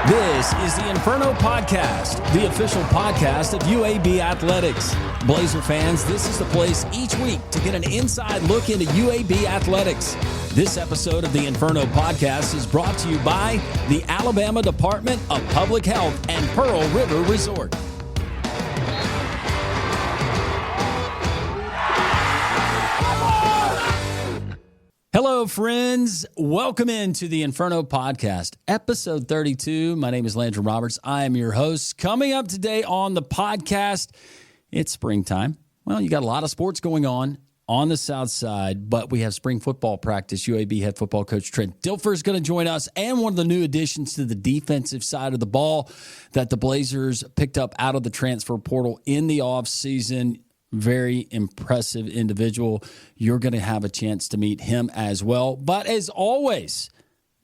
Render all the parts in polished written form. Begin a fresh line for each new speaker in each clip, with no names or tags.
This is the Inferno Podcast, the official podcast of UAB Athletics. Blazer fans, this is the place each week to get an inside look into UAB Athletics. This episode of the Inferno Podcast is brought to you by the Alabama Department of Public Health and Pearl River Resort. Hello, friends. Welcome into the Inferno Podcast, episode 32. My name is Landrum Roberts. I am your host. Coming up today on the podcast, it's springtime. Well, you got a lot of sports going on the South Side, but we have spring football practice. UAB head football coach Trent Dilfer is going to join us, and one of the new additions to the defensive side of the ball that the Blazers picked up out of the transfer portal in the offseason. Very impressive individual. You're going to have a chance to meet him as well. But as always,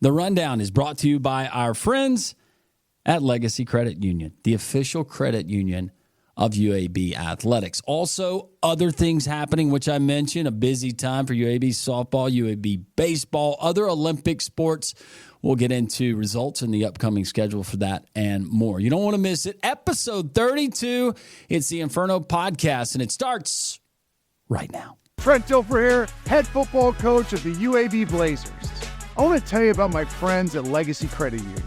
the rundown is brought to you by our friends at Legacy Credit Union, the official credit union of UAB Athletics. Also, other things happening, which I mentioned, a busy time for UAB softball, UAB baseball, other Olympic sports. We'll get into results in the upcoming schedule for that and more. You don't want to miss it. Episode 32. It's the Inferno Podcast, and it starts right now.
Trent Dilfer here, head football coach of the UAB Blazers. I want to tell you about my friends at Legacy Credit Union.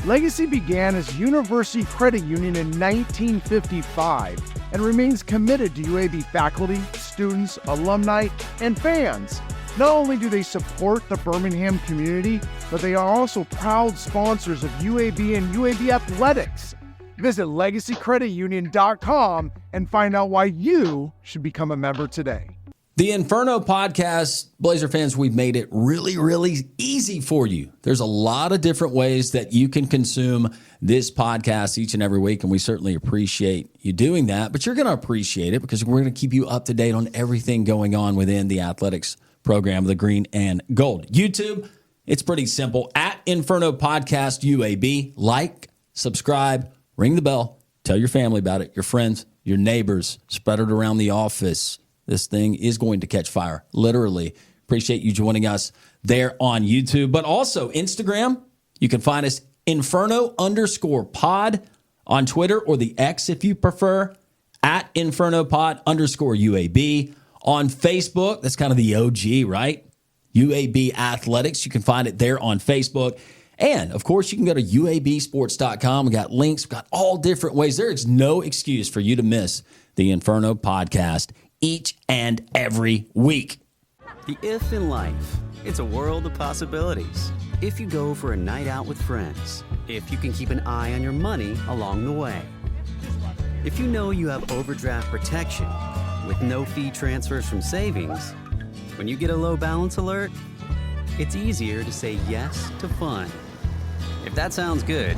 Legacy began as University Credit Union in 1955 and remains committed to UAB faculty, students, alumni, and fans. Not only do they support the Birmingham community, but they are also proud sponsors of UAB and UAB Athletics. Visit LegacyCreditUnion.com and find out why you should become a member today.
The Inferno Podcast, Blazer fans, we've made it really, really easy for you. There's a lot of different ways that you can consume this podcast each and every week, and we certainly appreciate you doing that. But you're going to appreciate it because we're going to keep you up to date on everything going on within the athletics program, the green and gold. YouTube, it's pretty simple. At Inferno Podcast UAB, like, subscribe, ring the bell, tell your family about it, your friends, your neighbors, spread it around the office. This thing is going to catch fire, literally. Appreciate you joining us there on YouTube, but also Instagram. You can find us Inferno_pod on Twitter, or the X if you prefer, at InfernoPod_UAB. On Facebook, that's kind of the OG, right? UAB Athletics. You can find it there on Facebook. And, of course, you can go to UABsports.com. We got links. We got all different ways. There is no excuse for you to miss the Inferno Podcast each and every week.
The if in life, it's a world of possibilities. If you go for a night out with friends, if you can keep an eye on your money along the way, if you know you have overdraft protection with no fee transfers from savings, when you get a low balance alert, it's easier to say yes to fun. If that sounds good,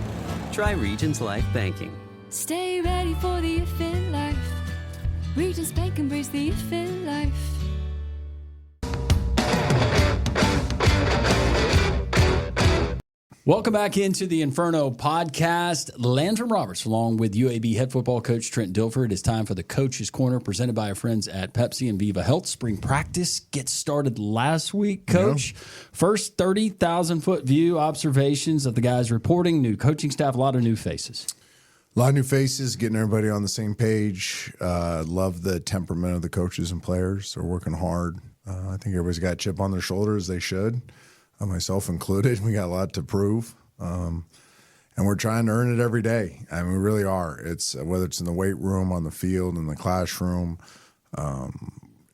try Regions Life Banking.
Stay ready for the if in life. Regions Bank, embrace the if in life.
Welcome back into the Inferno Podcast. Landrum Roberts, along with UAB head football coach Trent Dilfer. It is time for the Coach's Corner, presented by our friends at Pepsi and Viva Health. Spring practice gets started last week, Coach. Yeah. First 30,000-foot view observations of the guys reporting, new coaching staff, a lot of new faces.
A lot of new faces, getting everybody on the same page. Love the temperament of the coaches and players. They're working hard. I think everybody's got a chip on their shoulders. They should. Myself included. We got a lot to prove, and we're trying to earn it every day. I mean, we really are. It's whether it's in the weight room, on the field, in the classroom.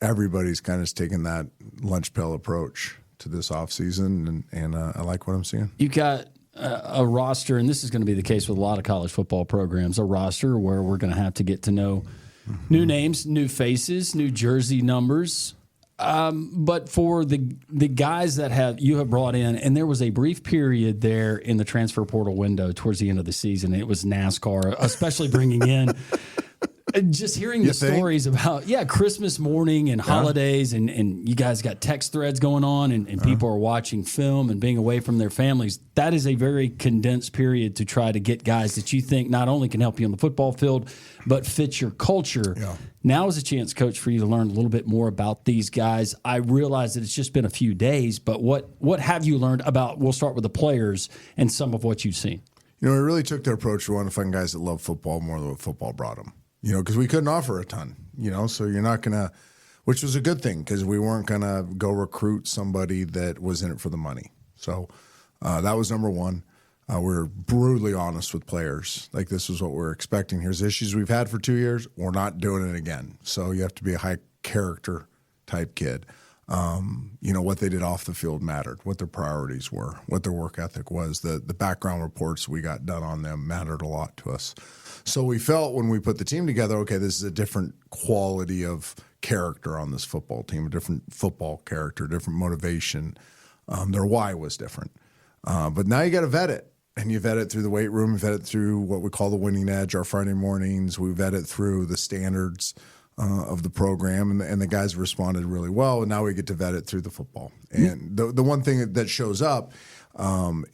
Everybody's kind of taking that lunch pail approach to this offseason, and I like what I'm seeing.
You got a roster, and this is going to be the case with a lot of college football programs, a roster where we're going to have to get to know new names, new faces, new jersey numbers. But for the guys that you have brought in, and there was a brief period there in the transfer portal window towards the end of the season. It was NASCAR, especially bringing in just hearing the stories about, Christmas morning and holidays, and you guys got text threads going on, and people are watching film and being away from their families. That is a very condensed period to try to get guys that you think not only can help you on the football field, but fit your culture. Yeah. Now is a chance, Coach, for you to learn a little bit more about these guys. I realize that it's just been a few days, but what have you learned about, we'll start with the players and some of what you've seen?
We really took the approach we wanted to find guys that love football more than what football brought them. Because we couldn't offer a ton. So you're not gonna, which was a good thing because we weren't gonna go recruit somebody that was in it for the money. So that was number one. We're brutally honest with players. Like, this is what we're expecting. Here's issues we've had for 2 years. We're not doing it again. So you have to be a high character type kid. What they did off the field mattered, what their priorities were, what their work ethic was. The background reports we got done on them mattered a lot to us. So we felt when we put the team together, okay, this is a different quality of character on this football team, a different football character, different motivation. Their why was different. But now you got to vet it. And you vet it through the weight room, you vet it through what we call the winning edge, our Friday mornings. We vet it through the standards of the program, and the guys responded really well. And now we get to vet it through the football. And the one thing that shows up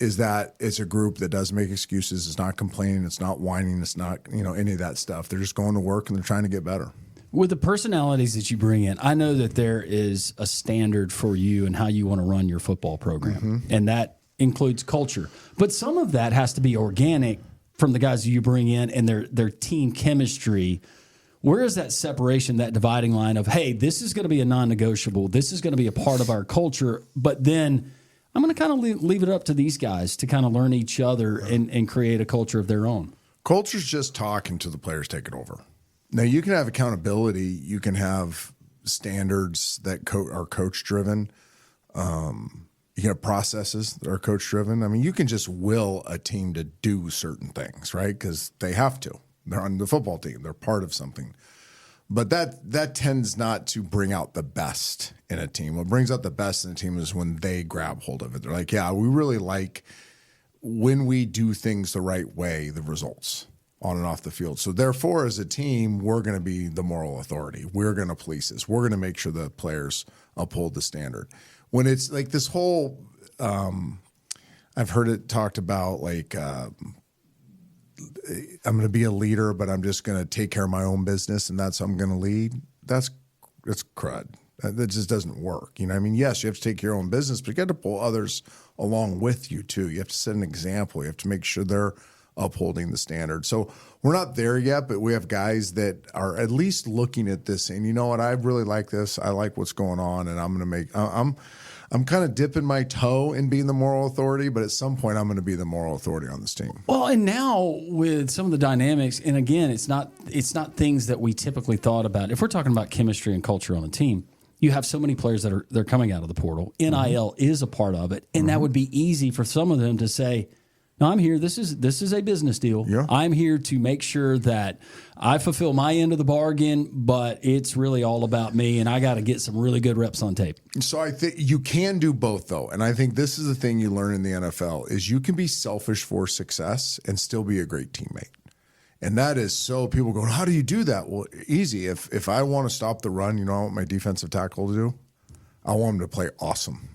is that it's a group that doesn't make excuses. It's not complaining. It's not whining. It's not any of that stuff. They're just going to work and they're trying to get better.
With the personalities that you bring in, I know that there is a standard for you and how you want to run your football program, and that includes culture. But some of that has to be organic from the guys you bring in and their team chemistry. Where is that separation, that dividing line of, hey, this is going to be a non-negotiable, this is going to be a part of our culture, but then I'm going to kind of leave it up to these guys to kind of learn each other and create a culture of their own? Culture's
just talking to the players taking over. Now, you can have accountability. You can have standards that are coach-driven. You can have processes that are coach-driven. I mean, you can just will a team to do certain things, right? Because they have to. They're on the football team. They're part of something. But that tends not to bring out the best in a team. What brings out the best in a team is when they grab hold of it. They're like, yeah, we really like when we do things the right way, the results on and off the field. So therefore, as a team, we're going to be the moral authority. We're going to police this. We're going to make sure the players uphold the standard. When it's like this whole, I've heard it talked about like, I'm going to be a leader, but I'm just going to take care of my own business and that's how I'm going to lead. That's crud. That just doesn't work. I mean, yes, you have to take your own business, but you got to pull others along with you too. You have to set an example. You have to make sure they're upholding the standard. So we're not there yet, but we have guys that are at least looking at this saying, you know what, I really like this. I like what's going on, and I'm going to make I'm kind of dipping my toe in being the moral authority, but at some point I'm going to be the moral authority on this team.
Well, and now with some of the dynamics, and again, it's not things that we typically thought about. If we're talking about chemistry and culture on a team, you have so many players they're coming out of the portal. NIL is a part of it, and that would be easy for some of them to say, no, I'm here. This is a business deal. Yeah. I'm here to make sure that I fulfill my end of the bargain, but it's really all about me, and I got to get some really good reps on tape.
So I think you can do both, though, and I think this is the thing you learn in the NFL is you can be selfish for success and still be a great teammate. And that is so people go, how do you do that? Well, easy. If I want to stop the run, I want my defensive tackle to do? I want him to play awesome.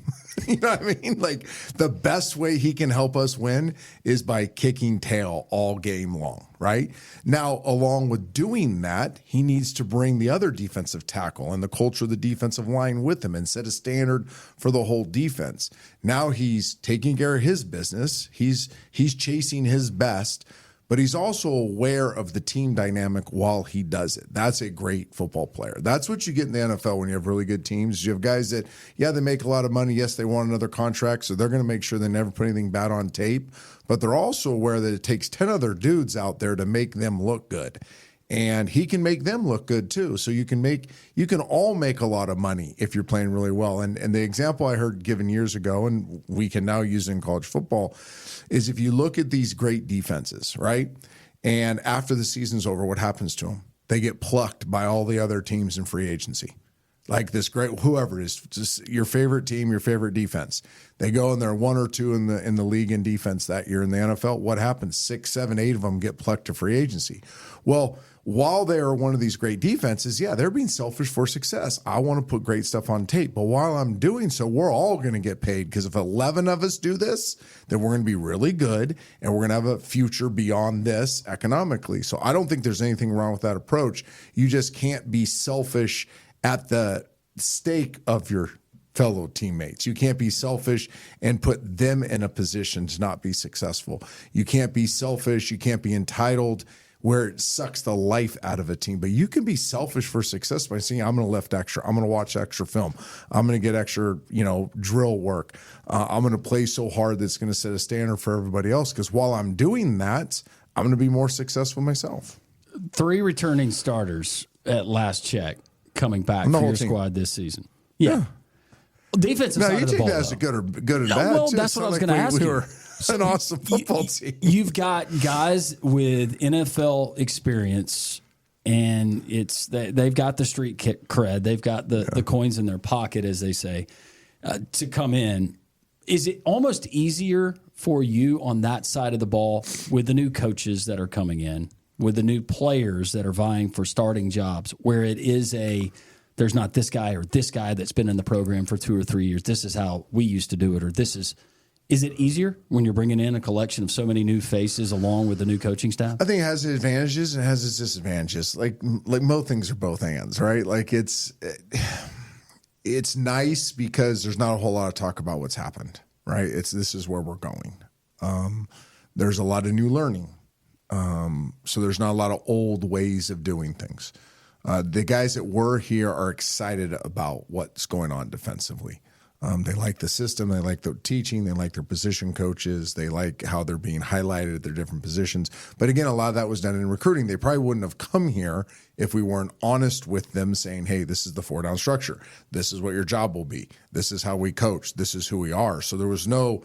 You know what I mean? Like the best way he can help us win is by kicking tail all game long, right? Now, along with doing that, he needs to bring the other defensive tackle and the culture of the defensive line with him and set a standard for the whole defense. Now he's taking care of his business. He's chasing his best, but he's also aware of the team dynamic while he does it. That's a great football player. That's what you get in the NFL when you have really good teams. You have guys that, yeah, they make a lot of money. Yes, they want another contract, so they're going to make sure they never put anything bad on tape. But they're also aware that it takes 10 other dudes out there to make them look good. And he can make them look good too. So you can all make a lot of money if you're playing really well. And the example I heard given years ago, and we can now use it in college football, is if you look at these great defenses, right? And after the season's over, what happens to them? They get plucked by all the other teams in free agency. Like this great, whoever it is, just your favorite team, your favorite defense. They go and they're 1 or 2 in the league in defense that year in the NFL. What happens? 6, 7, 8 of them get plucked to free agency. Well, while they are one of these great defenses, yeah, they're being selfish for success. I want to put great stuff on tape. But while I'm doing so, we're all going to get paid because if 11 of us do this, then we're going to be really good and we're going to have a future beyond this economically. So I don't think there's anything wrong with that approach. You just can't be selfish at the stake of your fellow teammates. You can't be selfish and put them in a position to not be successful. You can't be selfish. You can't be entitled where it sucks the life out of a team. But you can be selfish for success by saying, I'm going to lift extra. I'm going to watch extra film. I'm going to get extra, drill work. I'm going to play so hard that's going to set a standard for everybody else. Because while I'm doing that, I'm going to be more successful myself.
3 returning starters at last check coming back for your squad this season. Yeah. Defensive side of the ball.
You take that as a good and bad.
Well,
too.
that's what I was going to ask you.
An awesome football team.
You've got guys with NFL experience, and they've got the street cred. They've got the coins in their pocket, as they say, to come in. Is it almost easier for you on that side of the ball with the new coaches that are coming in, with the new players that are vying for starting jobs, where it is there's not this guy or this guy that's been in the program for 2 or 3 years. This is how we used to do it, or is it easier when you're bringing in a collection of so many new faces along with the new coaching staff?
I think it has its advantages and it has its disadvantages. Like most things are both hands, right? Like it's nice because there's not a whole lot of talk about what's happened, right? This is where we're going. There's a lot of new learning. So there's not a lot of old ways of doing things. The guys that were here are excited about what's going on defensively. They like the system. They like the teaching. They like their position coaches. They like how they're being highlighted at their different positions. But again, a lot of that was done in recruiting. They probably wouldn't have come here if we weren't honest with them saying, hey, this is the 4-down structure. This is what your job will be. This is how we coach. This is who we are. So there was no,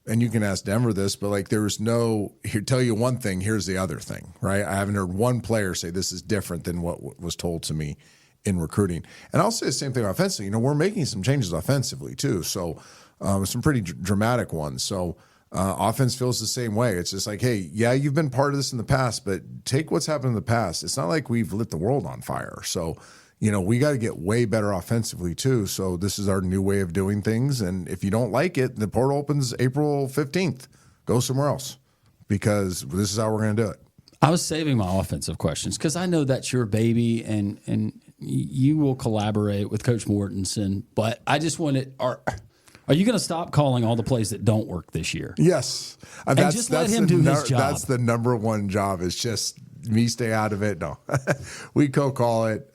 and you can ask Denver this, but there was no, here, tell you one thing, here's the other thing, right? I haven't heard one player say this is different than what was told to me in recruiting. And I'll say the same thing offensively. We're making some changes offensively too. So some pretty dramatic ones. So offense feels the same way. It's just like, hey, yeah, you've been part of this in the past, but take what's happened in the past. It's not like we've lit the world on fire. So, we got to get way better offensively too. So this is our new way of doing things. And if you don't like it, the portal opens April 15th. Go somewhere else because this is how we're going to do it.
I was saving my offensive questions because I know that's your baby and you will collaborate with Coach Mortensen. But I just wanted, are you going to stop calling all the plays that don't work this year?
Yes.
And just let him do his job.
That's the number one job is just me stay out of it. No, we co-call it.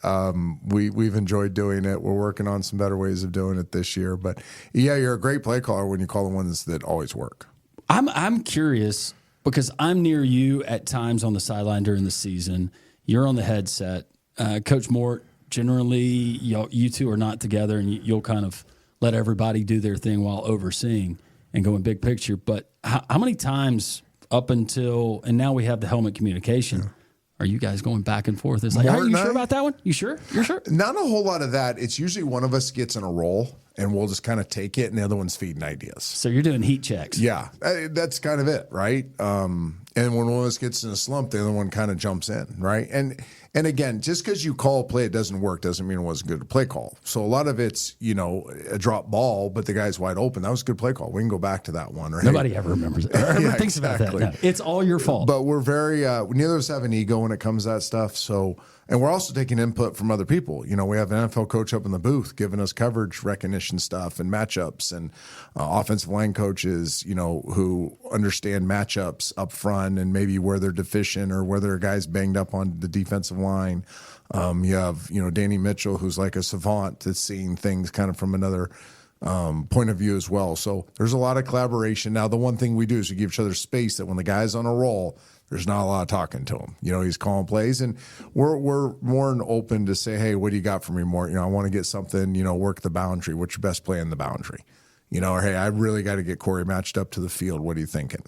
We've enjoyed doing it. We're working on some better ways of doing it this year. But yeah, you're a great play caller when you call the ones that always work. I'm curious because I'm near you at times on the sideline during the season. You're on the headset. Coach Mort, generally, you two are not together, and you'll kind of let everybody do their thing while overseeing and going big picture. But how many times up until, and now we have the helmet communication, are you guys going back and forth? It's like, are you sure about that one? You sure? You're sure? Not a whole lot of that. It's usually one of us gets in a roll, and we'll just kind of take it, and the other one's feeding ideas.
So you're doing heat checks.
Yeah, that's kind of it, right? And when one of us gets in a slump, the other one kind of jumps in, right? And again, just because you call a play, it doesn't work, doesn't mean it wasn't a good play call. So a lot of it's, a drop ball, but the guy's wide open. That was a good play call. We can go back to that one. Or,
nobody ever remembers it. Or thinks about that. No, it's all your fault.
But we're very, neither of us have an ego when it comes to that stuff. So, and we're also taking input from other people. We have an NFL coach up in the booth giving us coverage recognition stuff and matchups, and offensive line coaches, who understand matchups up front and maybe where they're deficient or where there are guys banged up on the defensive line. You have, Danny Mitchell, who's like a savant that's seeing things kind of from another point of view as well. So there's a lot of collaboration. Now, the one thing we do is we give each other space that when the guy's on a roll, there's not a lot of talking to him. He's calling plays, and we're more than open to say, hey, what do you got for me more? I want to get something, work the boundary. What's your best play in the boundary? Or, hey, I really got to get Kurre matched up to the field. What are you thinking?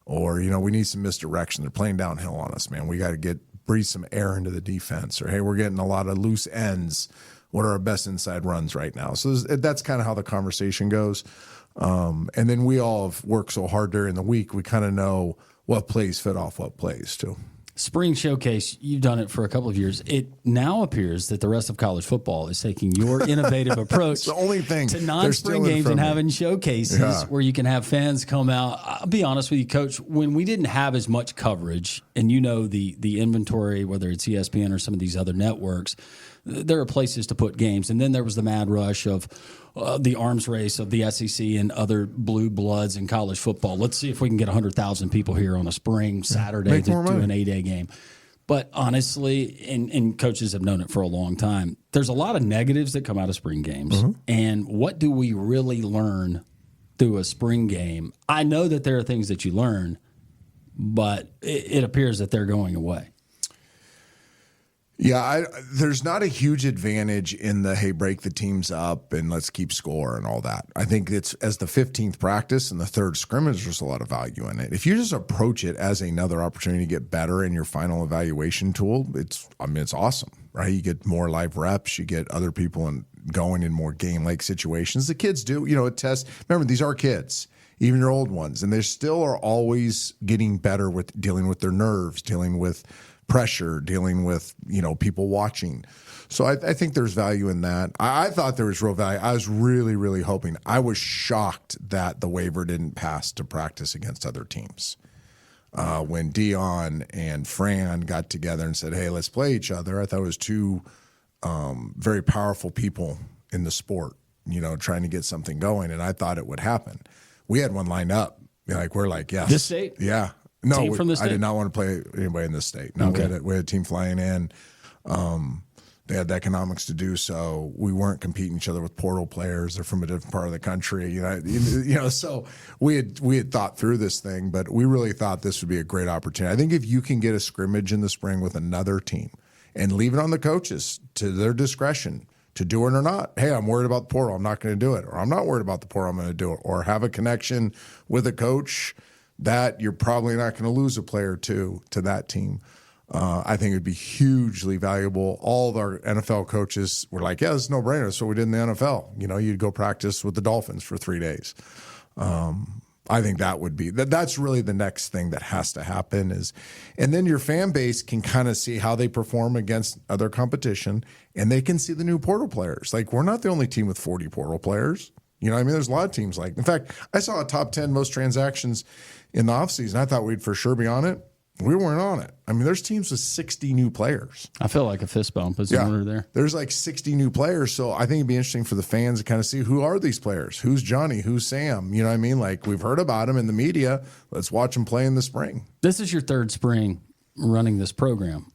Or, we need some misdirection. They're playing downhill on us, man. We got to breathe some air into the defense. Or, hey, we're getting a lot of loose ends. What are our best inside runs right now? So that's kind of how the conversation goes. And then we all have worked so hard during the week, we kind of know what plays fit off what plays too.
Spring Showcase, you've done it for a couple of years. It now appears that the rest of college football is taking your innovative approach
the only thing
to non-spring games and having showcases where you can have fans come out. I'll be honest with you, Coach, when we didn't have as much coverage, and the inventory, whether it's ESPN or some of these other networks, there are places to put games. And then there was the mad rush of the arms race of the SEC and other blue bloods in college football. Let's see if we can get 100,000 people here on a spring Saturday to do an 8-day game. But honestly, and coaches have known it for a long time, there's a lot of negatives that come out of spring games. And what do we really learn through a spring game? I know that there are things that you learn, but it appears that they're going away.
Yeah, there's not a huge advantage in the, hey, break the teams up and let's keep score and all that. I think it's as the 15th practice and the third scrimmage, there's a lot of value in it. If you just approach it as another opportunity to get better in your final evaluation tool, it's awesome, right? You get more live reps, you get other people going in more game-like situations. The kids do, it tests. Remember, these are kids, even your old ones, and they still are always getting better with dealing with their nerves, dealing with pressure, dealing with, people watching. So I think there's value in that. I thought there was real value. I was really, really hoping. I was shocked that the waiver didn't pass to practice against other teams. When Dion and Fran got together and said, hey, let's play each other, I thought it was two very powerful people in the sport, trying to get something going, and I thought it would happen. We had one lined up. We're like, yes.
This state?
Yeah. No,
Team from the state?
I did not want to play anybody in this state. No,
Okay.
we had a team flying in. They had the economics to do so. We weren't competing each other with portal players. They're from a different part of the country. So we had thought through this thing, but we really thought this would be a great opportunity. I think if you can get a scrimmage in the spring with another team and leave it on the coaches to their discretion to do it or not. Hey, I'm worried about the portal. I'm not going to do it. Or I'm not worried about the portal. I'm going to do it. Or have a connection with a coach that you're probably not going to lose a player or two to that team. I think it would be hugely valuable. All of our NFL coaches were like, yeah, it's no brainer. That's what we did in the NFL. You'd go practice with the Dolphins for 3 days. I think that would be that's really the next thing that has to happen and then your fan base can kind of see how they perform against other competition, and they can see the new portal players. We're not the only team with 40 portal players. There's a lot of teams in fact, I saw a top 10 most transactions in the offseason. I thought we'd for sure be on it. We weren't on it. There's teams with 60 new players.
I feel like a fist bump is in order there.
There's 60 new players. So I think it'd be interesting for the fans to kind of see who are these players? Who's Johnny? Who's Sam? You know what I mean? We've heard about them in the media. Let's watch them play in the spring.
This is your third spring running this program.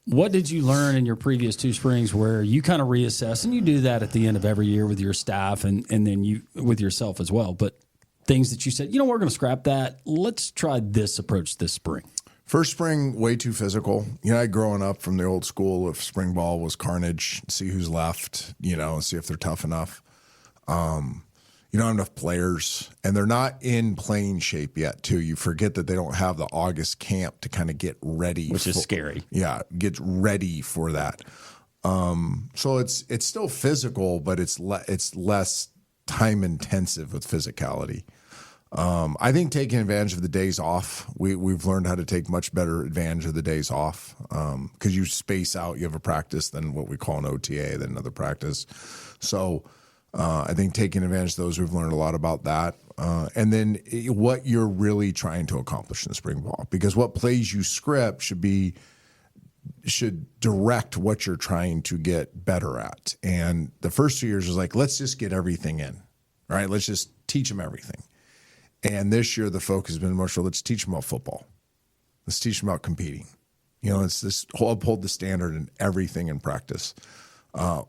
What did you learn in your previous 2 springs where you kind of reassess, and you do that at the end of every year with your staff and then you with yourself as well, but things that you said, we're going to scrap that. Let's try this approach this spring.
First spring, way too physical. Growing up from the old school of spring ball was carnage, see who's left, see if they're tough enough. You don't have enough players, and they're not in playing shape yet, too. You forget that they don't have the August camp to kind of get ready.
Which is scary.
Yeah, get ready for that. So it's still physical, but it's less time intensive with physicality. I think taking advantage of the days off, we've learned how to take much better advantage of the days off because you space out. You have a practice than what we call an OTA, then another practice. So I think taking advantage of those, we've learned a lot about that. And then what you're really trying to accomplish in the spring ball, because what plays you script should direct what you're trying to get better at. And the first 2 years was let's just get everything in, right? Let's just teach them everything. And this year the focus has been much, let's teach them about football. Let's teach them about competing. It's this uphold the standard in everything in practice.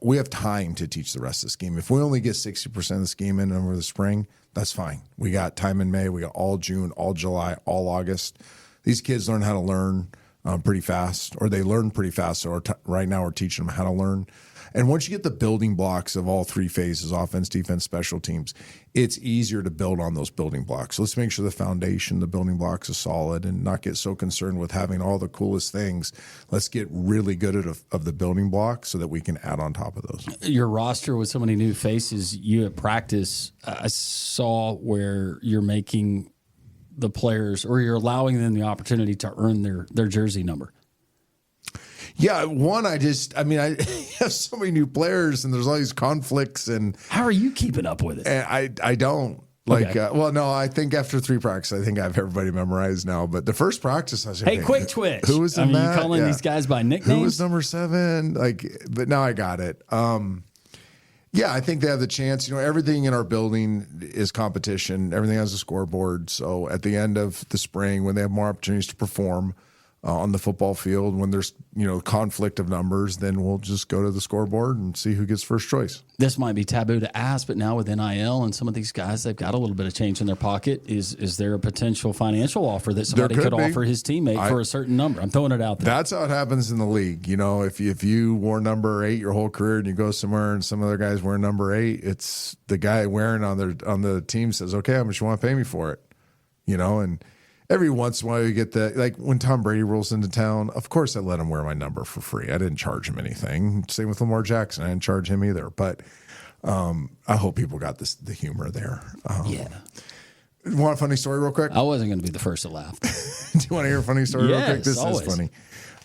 We have time to teach the rest of the scheme. If we only get 60% of the scheme in over the spring, that's fine. We got time in May. We got all June, all July, all August. These kids learn how to learn pretty fast, or they learn pretty fast. So right now we're teaching them how to learn. And once you get the building blocks of all 3 phases, offense, defense, special teams, it's easier to build on those building blocks. So let's make sure the foundation, the building blocks are solid and not get so concerned with having all the coolest things. Let's get really good at the building blocks so that we can add on top of those.
Your roster with so many new faces, you at practice, I saw where you're making the players, or you're allowing them the opportunity to earn their jersey number.
Yeah, I have so many new players, and there's all these conflicts. And
how are you keeping up with it?
And I don't. Like,
Okay.
well, no, I think after 3 practices, I think I have everybody memorized now. But the first practice, I was like,
Hey, quick twitch.
Who was in
You
that?
calling these guys by nicknames?
Who was number 7? Like, but now I got it. Yeah, I think they have the chance. You know, everything in our building is competition. Everything has a scoreboard. So at the end of the spring, when they have more opportunities to perform on the football field, when there's, you know, conflict of numbers, then we'll just go to the scoreboard and see who gets first choice.
This might be taboo to ask, but now with NIL and some of these guys, they've got a little bit of change in their pocket. Is there a potential financial offer that somebody could offer his teammate for a certain number? I'm throwing it out there.
That's how it happens in the league. You know, if you wore number 8 your whole career and you go somewhere and some other guys wear number 8, it's the guy wearing on the team says, okay, how much you want to pay me for it? You know, and every once in a while you get the, like when Tom Brady rolls into town, of course I let him wear my number for free. I didn't charge him anything. Same with Lamar Jackson. I didn't charge him either. But I hope people got the humor there.
Yeah.
Want a funny story real quick?
I wasn't going to be the first to laugh.
Do you want to hear a funny story real quick? This
always.
is funny.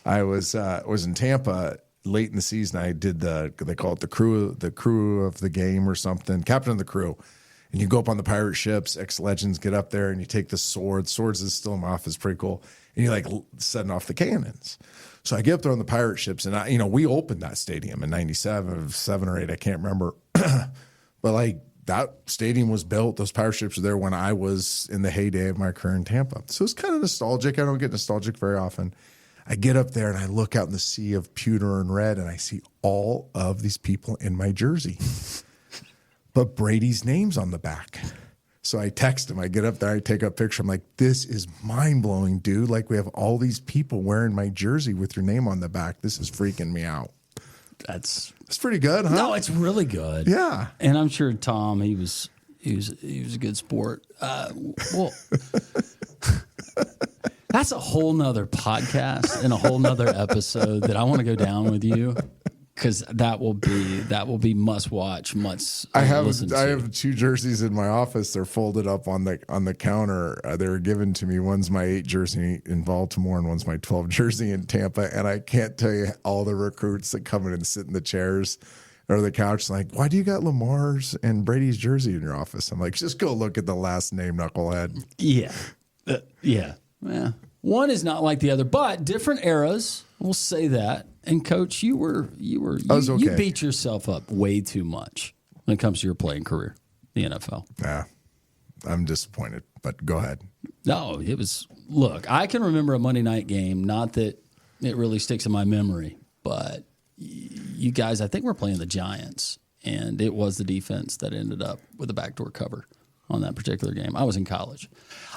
I was in Tampa late in the season. I did they call it the crew of the game or something, captain of the crew. And you go up on the pirate ships, ex-legends get up there and you take the swords. Swords is still in my office, pretty cool. And you're like setting off the cannons. So I get up there on the pirate ships and we opened that stadium in 97, 7 or 8, I can't remember. But like that stadium was built, those pirate ships were there when I was in the heyday of my career in Tampa. So it's kind of nostalgic. I don't get nostalgic very often. I get up there and I look out in the sea of pewter and red and I see all of these people in my jersey. But Brady's name's on the back. So I text him. I get up there. I take a picture. I'm like, this is mind-blowing, dude. Like, we have all these people wearing my jersey with your name on the back. This is freaking me out.
It's
pretty good, huh?
No, it's really good.
Yeah.
And I'm sure Tom, he was a good sport. Well, that's a whole nother podcast and a whole nother episode that I want to go down with you. Because that will be must watch, must listen to.
I have 2 jerseys in my office. They're folded up on the counter. They were given to me. One's my 8 jersey in Baltimore, and one's my 12 jersey in Tampa. And I can't tell you all the recruits that come in and sit in the chairs or the couch like, why do you got Lamar's and Brady's jersey in your office? I'm like, just go look at the last name, knucklehead.
Yeah, yeah. One is not like the other, but different eras. We'll say that. And Coach, you beat yourself up way too much when it comes to your playing career, the NFL.
Yeah, I'm disappointed, but go ahead.
No, it was. Look, I can remember a Monday night game. Not that it really sticks in my memory, but you guys, I think we're playing the Giants, and it was the defense that ended up with a backdoor cover on that particular game. I was in college.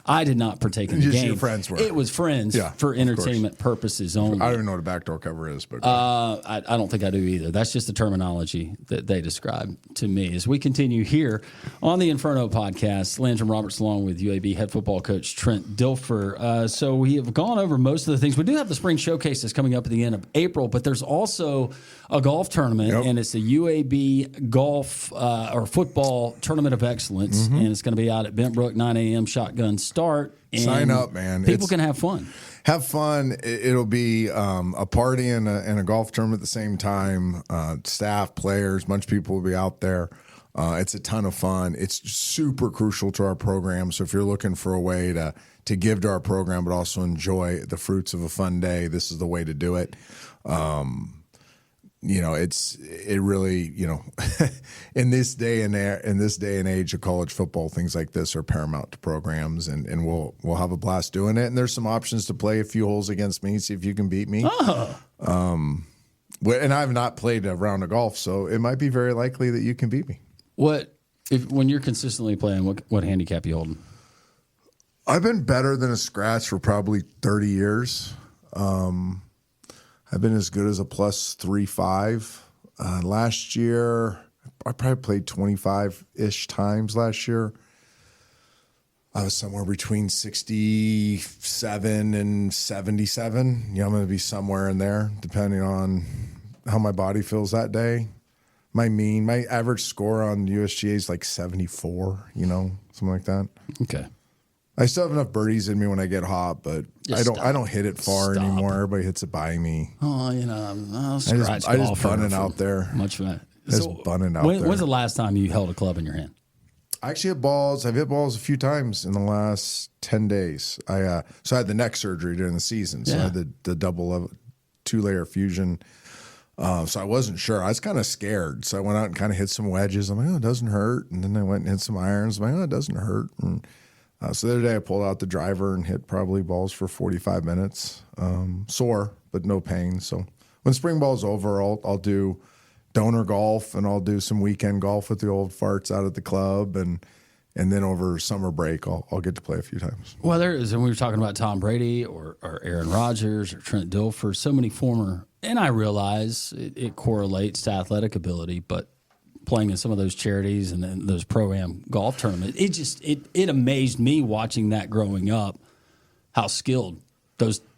I did not partake in the game.
Your friends were.
It was friends for entertainment purposes only.
I don't even know what a backdoor cover is, but
I don't think I do either. That's just the terminology that they describe to me. As we continue here on the Inferno podcast, Landrum Roberts along with UAB head football coach Trent Dilfer. So we have gone over most of the things. We do have the spring showcases coming up at the end of April, but there's also a golf tournament, and it's the UAB golf or football tournament of excellence, and it's going to be out at Bent Brook, 9 a.m. shotgun start. And
sign up, man.
People can have fun.
Have fun. It'll be a party and a golf tournament at the same time. Staff, players, a bunch of people will be out there. It's a ton of fun. It's super crucial to our program. So if you're looking for a way to give to our program but also enjoy the fruits of a fun day, this is the way to do it. It really, in this day and age of college football, things like this are paramount to programs, and we'll have a blast doing it. And there's some options to play a few holes against me, see if you can beat me. And I've not played a round of golf, so it might be very likely that you can beat me.
When you're consistently playing, what handicap you holding?
I've been better than a scratch for probably 30 years. I've been as good as a plus 3.5. Last year, I probably played 25-ish times last year. I was somewhere between 67 and 77. I'm going to be somewhere in there, depending on how my body feels that day. My average score on USGA is like 74, something like that.
Okay.
I still have enough birdies in me when I get hot, but I don't hit it far anymore. Everybody hits it by me.
I
just bunning out there.
Much fun.
Just bunning out there.
When's the last time you held a club in your hand?
I actually hit balls. I've hit balls a few times in the last 10 days. So I had the neck surgery during the season. So I had the double level, 2-layer fusion. So I wasn't sure. I was kind of scared. So I went out and kind of hit some wedges. I'm like, oh, it doesn't hurt. And then I went and hit some irons. I'm like, oh, it doesn't hurt. And so the other day I pulled out the driver and hit probably balls for 45 minutes. Sore, but no pain. So when spring ball's over, I'll do donor golf and I'll do some weekend golf with the old farts out at the club. And then over summer break, I'll get to play a few times.
Well, there is, and we were talking about Tom Brady or Aaron Rodgers or Trent Dilfer, so many former, and I realize it correlates to athletic ability, but playing in some of those charities and then those pro-am golf tournaments, it amazed me watching that growing up, how skilled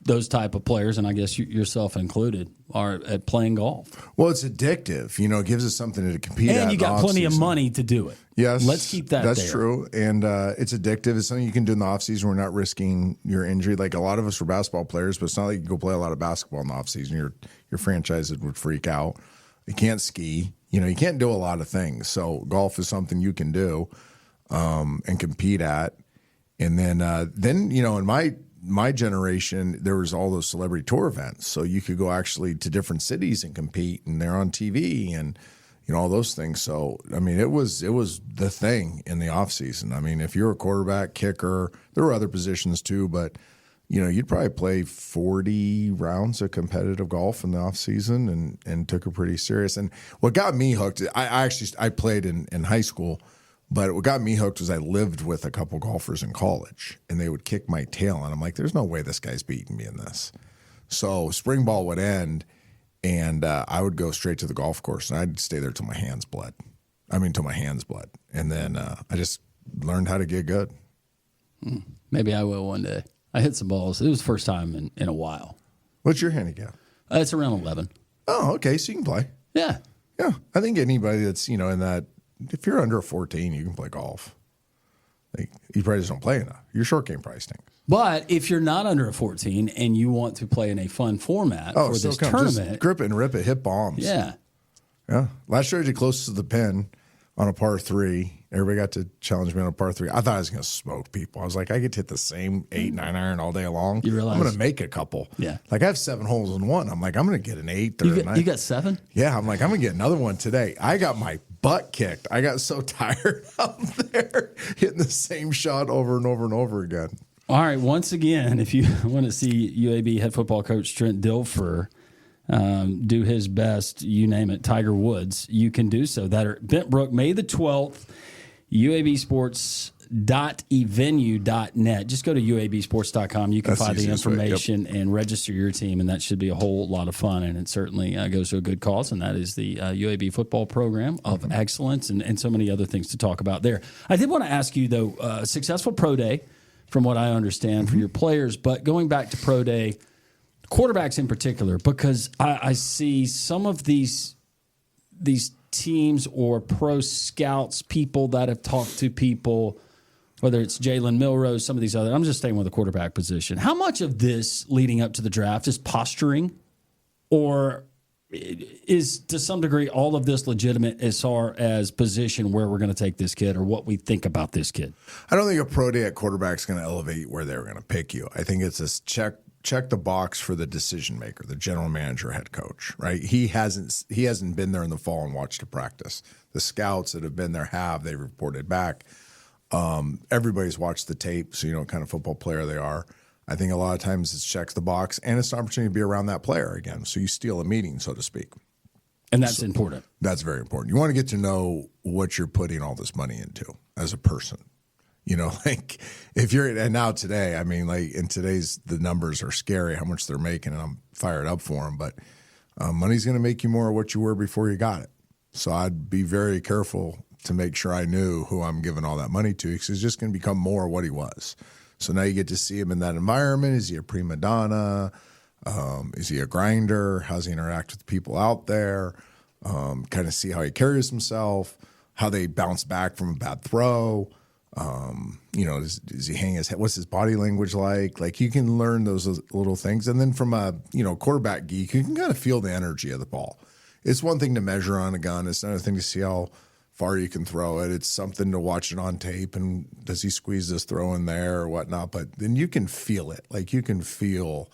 those type of players, and I guess yourself included, are at playing golf.
Well, it's addictive. It gives us something to compete at.
And you got plenty of money to do it.
Yes.
Let's keep that
That's
there.
true. And it's addictive. It's something you can do in the offseason. We're not risking your injury. Like a lot of us were basketball players, but it's not like you can go play a lot of basketball in the offseason. Your franchise would freak out. You can't ski. You can't do a lot of things. So golf is something you can do and compete at. And then in my generation, there was all those celebrity tour events. So you could go actually to different cities and compete, and they're on TV and all those things. So, I mean, it was the thing in the offseason. I mean, if you're a quarterback, kicker, there were other positions too, but you'd probably play 40 rounds of competitive golf in the offseason and took it pretty serious. And what got me hooked, I played in high school, but what got me hooked was I lived with a couple golfers in college, and they would kick my tail, and I'm like, there's no way this guy's beating me in this. So spring ball would end, and I would go straight to the golf course, and I'd stay there till my hands bled. And then I just learned how to get good.
Maybe I will one day. I hit some balls. It was the first time in a while.
What's your handicap?
It's around 11.
Oh, okay, so you can play.
Yeah.
Yeah, I think anybody that's, in that, if you're under 14, you can play golf. You probably just don't play enough. Your short game probably stinks.
But if you're not under a 14 and you want to play in a fun format for this tournament.
Just grip it and rip it, hit bombs.
Yeah.
Yeah. Last year I did closest to the pin on a par 3. Everybody got to challenge me on a par 3. I thought I was going to smoke people. I was like, I get to hit the same 8, 9 iron all day long.
You realize?
I'm going to make a couple.
Yeah.
Like I have 7 holes in one. I'm like, I'm going to get an 8 or a 9.
You got 7?
Yeah. I'm like, I'm going to get another one today. I got my butt kicked. I got so tired out there hitting the same shot over and over and over again.
All right. Once again, if you want to see UAB head football coach Trent Dilfer do his best, you name it, Tiger Woods, you can do so. That are Bentbrook, May the 12th, uabsports.evenue.net. Just go to uabsports.com. You can find the information and register your team, and that should be a whole lot of fun. And it certainly goes to a good cause, and that is the UAB football program of excellence and so many other things to talk about there. I did want to ask you, though, successful pro day, from what I understand, for your players, but going back to pro day, quarterbacks in particular, because I see some of these teams or pro scouts, people that have talked to people, whether it's Jalen Milrose, some of these other, I'm just staying with the quarterback position. How much of this leading up to the draft is posturing, or is to some degree all of this legitimate as far as position where we're going to take this kid or what we think about this kid?
I don't think a pro day at quarterback is going to elevate where they're going to pick you. I think it's a check the box for the decision maker, the general manager, head coach, right? He hasn't been there in the fall and watched a practice. The scouts that have been there they've reported back. Everybody's watched the tape, so you know what kind of football player they are. I think a lot of times it checks the box, and it's an opportunity to be around that player again. So you steal a meeting, so to speak.
And that's important.
That's very important. You want to get to know what you're putting all this money into as a person. Like if you're, and now today, I mean, like in today's, the numbers are scary, how much they're making, and I'm fired up for them. But money's going to make you more of what you were before you got it. So I'd be very careful to make sure I knew who I'm giving all that money to, because he's just going to become more of what he was. So now you get to see him in that environment. Is he a prima donna? Is he a grinder? How's he interact with people out there? Kind of see how he carries himself, how they bounce back from a bad throw. Does he hang his head? What's his body language like? Like you can learn those little things. And then from a, quarterback geek, you can kind of feel the energy of the ball. It's one thing to measure on a gun. It's another thing to see how far you can throw it. It's something to watch it on tape, and does he squeeze this throw in there or whatnot? But then you can feel it. Like, you can feel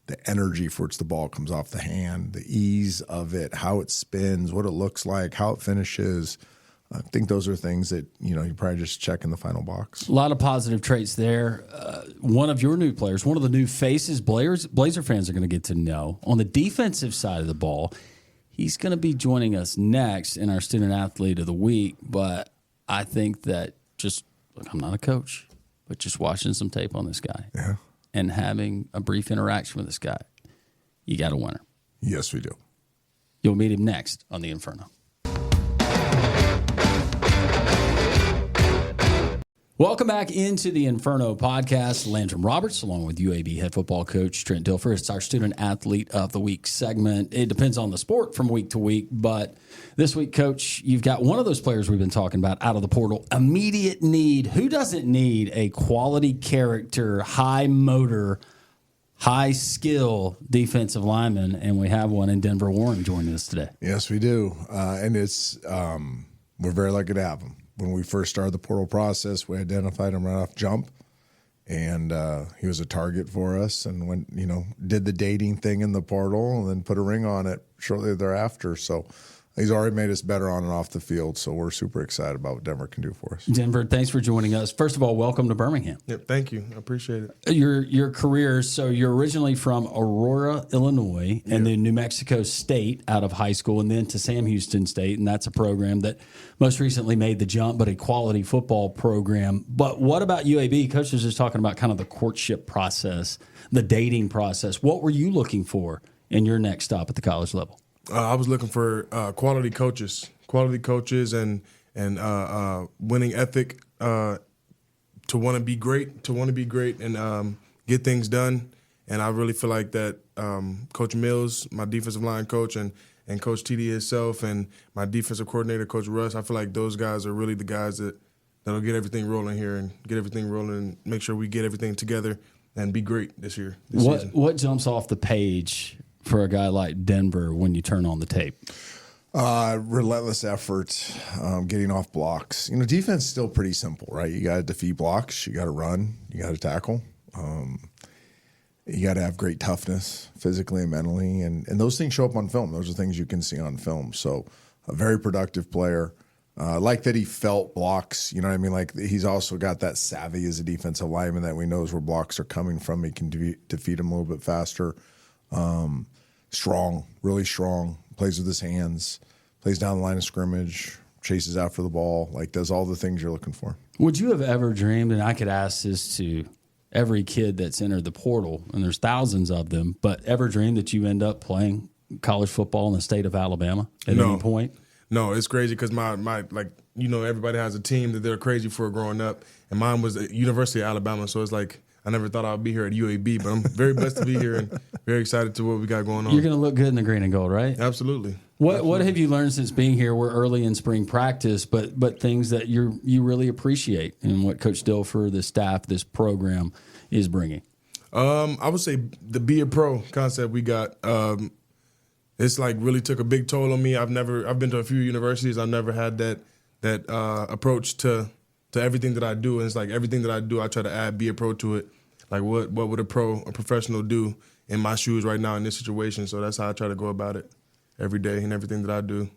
the energy for which the ball comes off the hand, the ease of it, how it spins, what it looks like, how it finishes. I think those are things that, you probably just check in the final box.
A lot of positive traits there. One of your new players, one of the new faces Blazer fans are going to get to know. On the defensive side of the ball, he's going to be joining us next in our Student Athlete of the Week. But I think that I'm not a coach, but just watching some tape on this guy and having a brief interaction with this guy, you got a winner.
Yes, we do.
You'll meet him next on the Inferno. Welcome back into the Inferno podcast. Landrum Roberts, along with UAB head football coach Trent Dilfer. It's our Student Athlete of the Week segment. It depends on the sport from week to week, but this week, Coach, you've got one of those players we've been talking about out of the portal. Immediate need. Who doesn't need a quality character, high motor, high skill defensive lineman? And we have one in Denver Warren joining us today.
Yes, we do. And it's we're very lucky to have him. When we first started the portal process, we identified him right off jump, and he was a target for us. And when did the dating thing in the portal, and then put a ring on it shortly thereafter. So he's already made us better on and off the field. So we're super excited about what Denver can do for us.
Denver, thanks for joining us. First of all, welcome to Birmingham.
Yep, thank you. I appreciate it.
Your career, so you're originally from Aurora, Illinois, and then New Mexico State out of high school, and then to Sam Houston State, and that's a program that most recently made the jump, but a quality football program. But what about UAB? Coach was just talking about kind of the courtship process, the dating process. What were you looking for in your next stop at the college level?
I was looking for quality coaches, and winning ethic to want to be great, and get things done. And I really feel like that Coach Mills, my defensive line coach, and Coach TD himself, and my defensive coordinator, Coach Russ, I feel like those guys are really the guys that'll get everything rolling here and make sure we get everything together and be great this season.
What jumps off the page for a guy like Denver when you turn on the tape?
Relentless effort, getting off blocks. Defense is still pretty simple, right? You got to defeat blocks, you got to run, you got to tackle. You got to have great toughness physically and mentally, and those things show up on film. Those are things you can see on film. So a very productive player. Like that he felt blocks, you know what I mean? Like he's also got that savvy as a defensive lineman that we knows where blocks are coming from. He can defeat them a little bit faster. Strong, really strong, plays with his hands, plays down the line of scrimmage, chases after the ball, like does all the things you're looking for.
Would you have ever dreamed, and I could ask this to every kid that's entered the portal, and there's thousands of them, but ever dreamed that you end up playing college football in the state of Alabama at any point?
No, it's crazy because my everybody has a team that they're crazy for growing up, and mine was at University of Alabama, so it's like I never thought I'd be here at UAB, but I'm very blessed to be here and very excited to what we got going on.
You're going to look good in the green and gold, right?
Absolutely.
What have you learned since being here? We're early in spring practice, but things that you really appreciate and what Coach Dilfer, the staff, this program is bringing?
I would say the be a pro concept we got. It's like really took a big toll on me. I've been to a few universities. I've never had that approach to everything that I do. And it's like everything that I do, I try to add be a pro to it. Like what would a professional do in my shoes right now in this situation? So that's how I try to go about it every day and everything that I do.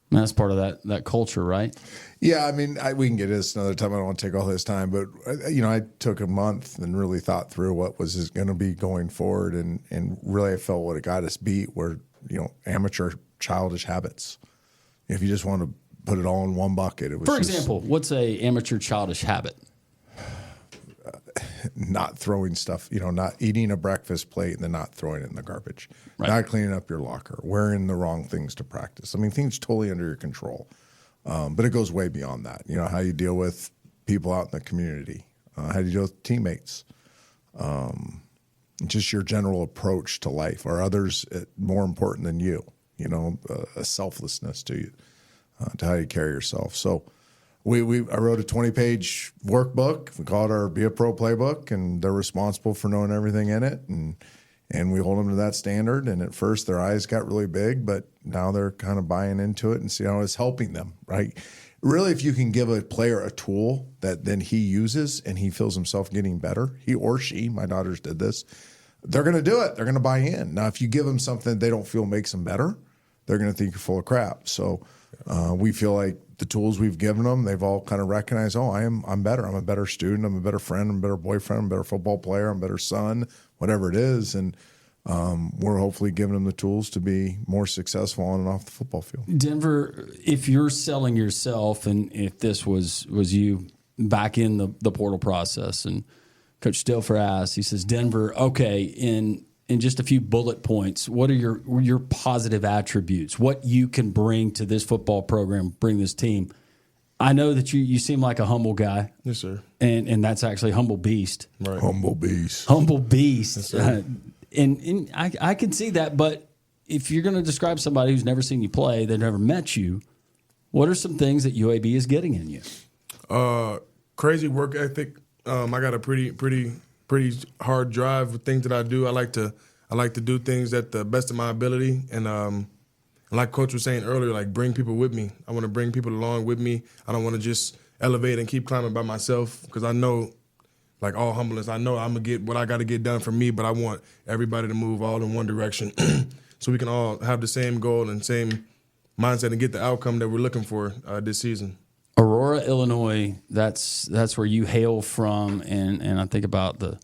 And that's part of that culture, right?
Yeah, I mean, we can get this another time. I don't want to take all this time, but I took a month and really thought through what was going to be going forward, and really I felt what it got us beat were amateur childish habits. If you just want to put it all in one bucket, it was.
For example, what's a amateur childish habit?
Not throwing stuff, not eating a breakfast plate and then not throwing it in the garbage,
right.
Not cleaning up your locker, wearing the wrong things to practice. I mean, things totally under your control, but it goes way beyond that. How you deal with people out in the community, how you deal with teammates, just your general approach to life. Are others more important than you? A selflessness to you, to how you carry yourself. So I wrote a 20-page workbook. We call it our Be a Pro playbook, and they're responsible for knowing everything in it. And we hold them to that standard. And at first their eyes got really big, but now they're kind of buying into it and see how it's helping them, right? really, if you can give a player a tool that then he uses and he feels himself getting better, he or she, my daughters did this, they're going to do it. They're going to buy in. Now, if you give them something they don't feel makes them better, they're going to think you're full of crap. So we feel like the tools we've given them, they've all kind of recognized, I'm better. I'm a better student. I'm a better friend. I'm a better boyfriend. I'm a better football player. I'm a better son, whatever it is. And we're hopefully giving them the tools to be more successful on and off the football field.
Denver, if you're selling yourself, and if this was you back in the portal process, and Coach Dilfer asks, he says, Denver, okay, in just a few bullet points, what are your positive attributes? What you can bring to this football program, bring this team? I know that you seem like a humble guy.
Yes, sir.
And that's actually humble beast.
Right.
Humble beast.
Humble beast.
Yes,
and I can see that, but if you're going to describe somebody who's never seen you play, they've never met you, what are some things that UAB is getting in you?
Crazy work ethic. I got a pretty hard drive with things that I do. I like to do things at the best of my ability, and like Coach was saying earlier, like bring people with me. I want to bring people along with me. I don't want to just elevate and keep climbing by myself, because I know, like all humbleness, I know I'm gonna get what I got to get done for me, but I want everybody to move all in one direction, so we can all have the same goal and same mindset and get the outcome that we're looking for this season.
Aurora, Illinois, that's where you hail from, and I think about the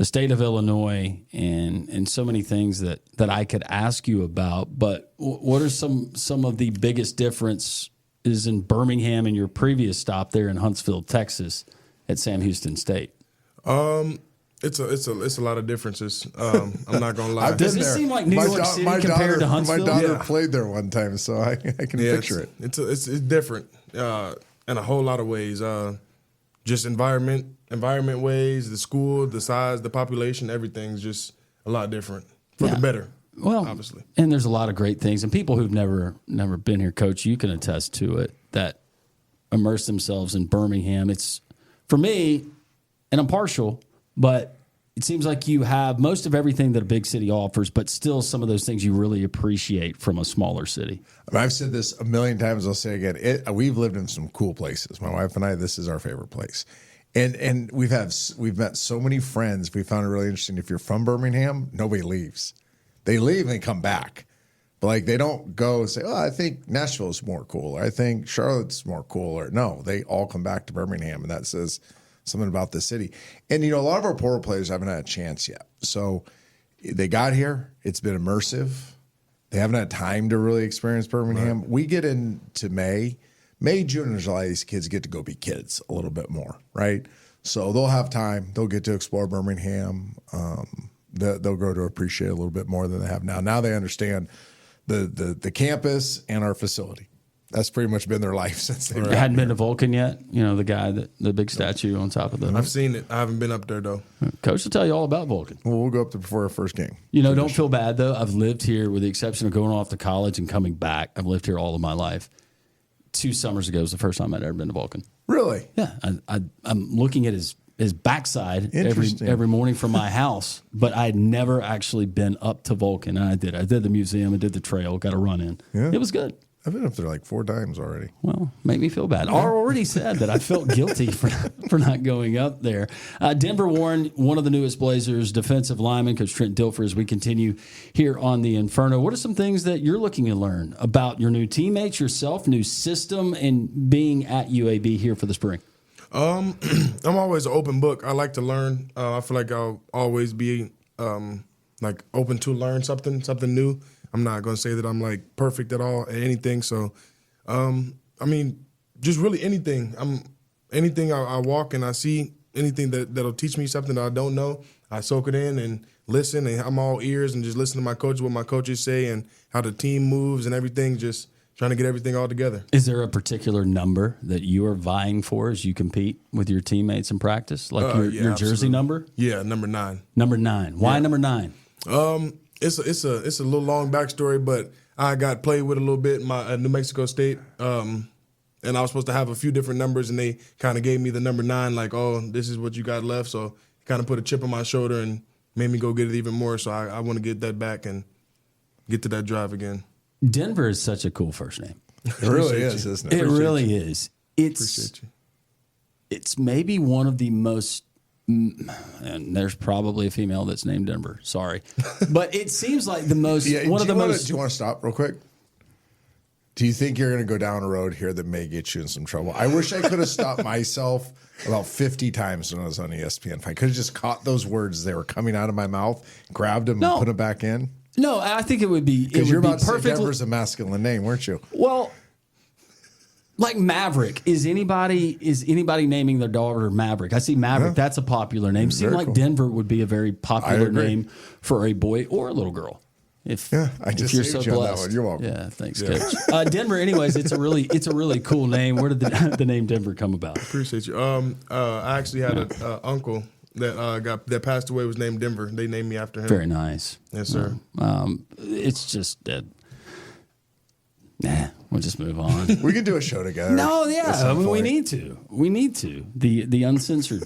state of Illinois and so many things that I could ask you about. But what are some of the biggest differences in Birmingham and your previous stop there in Huntsville, Texas, at Sam Houston State?
It's a lot of differences. I'm not gonna lie.
Does it seem like New York City compared to Huntsville?
My daughter played there one time, so I can picture it.
It's different in a whole lot of ways. Just environment ways, the school, the size, the population, everything's just a lot different for the better.
Well,
obviously,
and there's a lot of great things, and people who've never been here, Coach, you can attest to it, that immerse themselves in Birmingham. It's, for me, and I'm partial, but it seems like you have most of everything that a big city offers, but still some of those things you really appreciate from a smaller city.
I've said this a million times. I'll say it again. We've lived in some cool places. My wife and I, this is our favorite place. And we've met so many friends. We found it really interesting. If you're from Birmingham, nobody leaves. They leave and they come back. But like, they don't go and say, oh, I think Nashville is more cool, or I think Charlotte's more cool. Or no, they all come back to Birmingham, and that says something about the city. And, a lot of our portal players haven't had a chance yet. So they got here. It's been immersive. They haven't had time to really experience Birmingham. Right. We get into May, June, and July, these kids get to go be kids a little bit more, right? So they'll have time. They'll get to explore Birmingham. They'll grow to appreciate it a little bit more than they have now. Now they understand the campus and our facility. That's pretty much been their life since they
hadn't been to Vulcan yet. The guy the big statue on top of the.
I've seen it. I haven't been up there though.
Coach will tell you all about Vulcan.
Well, we'll go up there before our first game.
Don't feel bad though. I've lived here, with the exception of going off to college and coming back. I've lived here all of my life. 2 summers ago was the first time I'd ever been to Vulcan.
Really?
Yeah, I'm looking at his backside every morning from my house, but I had never actually been up to Vulcan. And I did the museum, I did the trail, got a run in. Yeah. It was good.
I've been up there like 4 times already.
Well, make me feel bad. I already said that I felt guilty for not going up there. Denver Warren, one of the newest Blazers, defensive lineman, Coach Trent Dilfer, as we continue here on the Inferno. What are some things that you're looking to learn about your new teammates, yourself, new system, and being at UAB here for the spring?
I'm always an open book. I like to learn. I feel like I'll always be like open to learn something new. I'm not going to say that I'm like perfect at all at anything. So, just really anything. Anything I walk and I see, anything that'll teach me something that I don't know, I soak it in and listen. And I'm all ears and just listen to my coach, what my coaches say, and how the team moves and everything. Just trying to get everything all together.
Is there a particular number that you are vying for as you compete with your teammates in practice, like your jersey number?
Yeah, number 9.
Number 9. Why number 9?
It's a little long backstory, but I got played with a little bit in my New Mexico State, and I was supposed to have a few different numbers, and they kind of gave me the number 9, like, oh, this is what you got left. So it kind of put a chip on my shoulder and made me go get it even more. So I want to get that back and get to that drive again.
Denver is such a cool first name.
It really is, isn't it?
It really is.
Appreciate you.
It's maybe one of the most, and there's probably a female that's named Denver. Sorry, but it seems like the most one of the most.
Do you want to stop real quick? Do you think you're going to go down a road here that may get you in some trouble? I wish I could have stopped myself about 50 times when I was on ESPN. If I could have just caught those words as they were coming out of my mouth, grabbed them, and put them back in.
No, I think it would be.
Because you're about to say
perfectly.
Denver's a masculine name, weren't you?
Well, like Maverick, is anybody naming their daughter Maverick? I see Maverick.
Yeah.
That's a popular name. Seems like
cool.
Denver would be a very popular
agree.
name for a boy or a little girl.
I just
if you're so
saved you on that
blessed.
one. You're welcome.
Yeah, thanks, Coach. Denver, anyways, it's a really cool name. Where did the name Denver come about?
Appreciate you. I actually had an uncle that passed away, was named Denver. They named me after him.
Very nice.
Yes, sir.
It's just we'll just move on.
We can do a show together.
No, yeah,
at some
we
point.
need to. We need to. The uncensored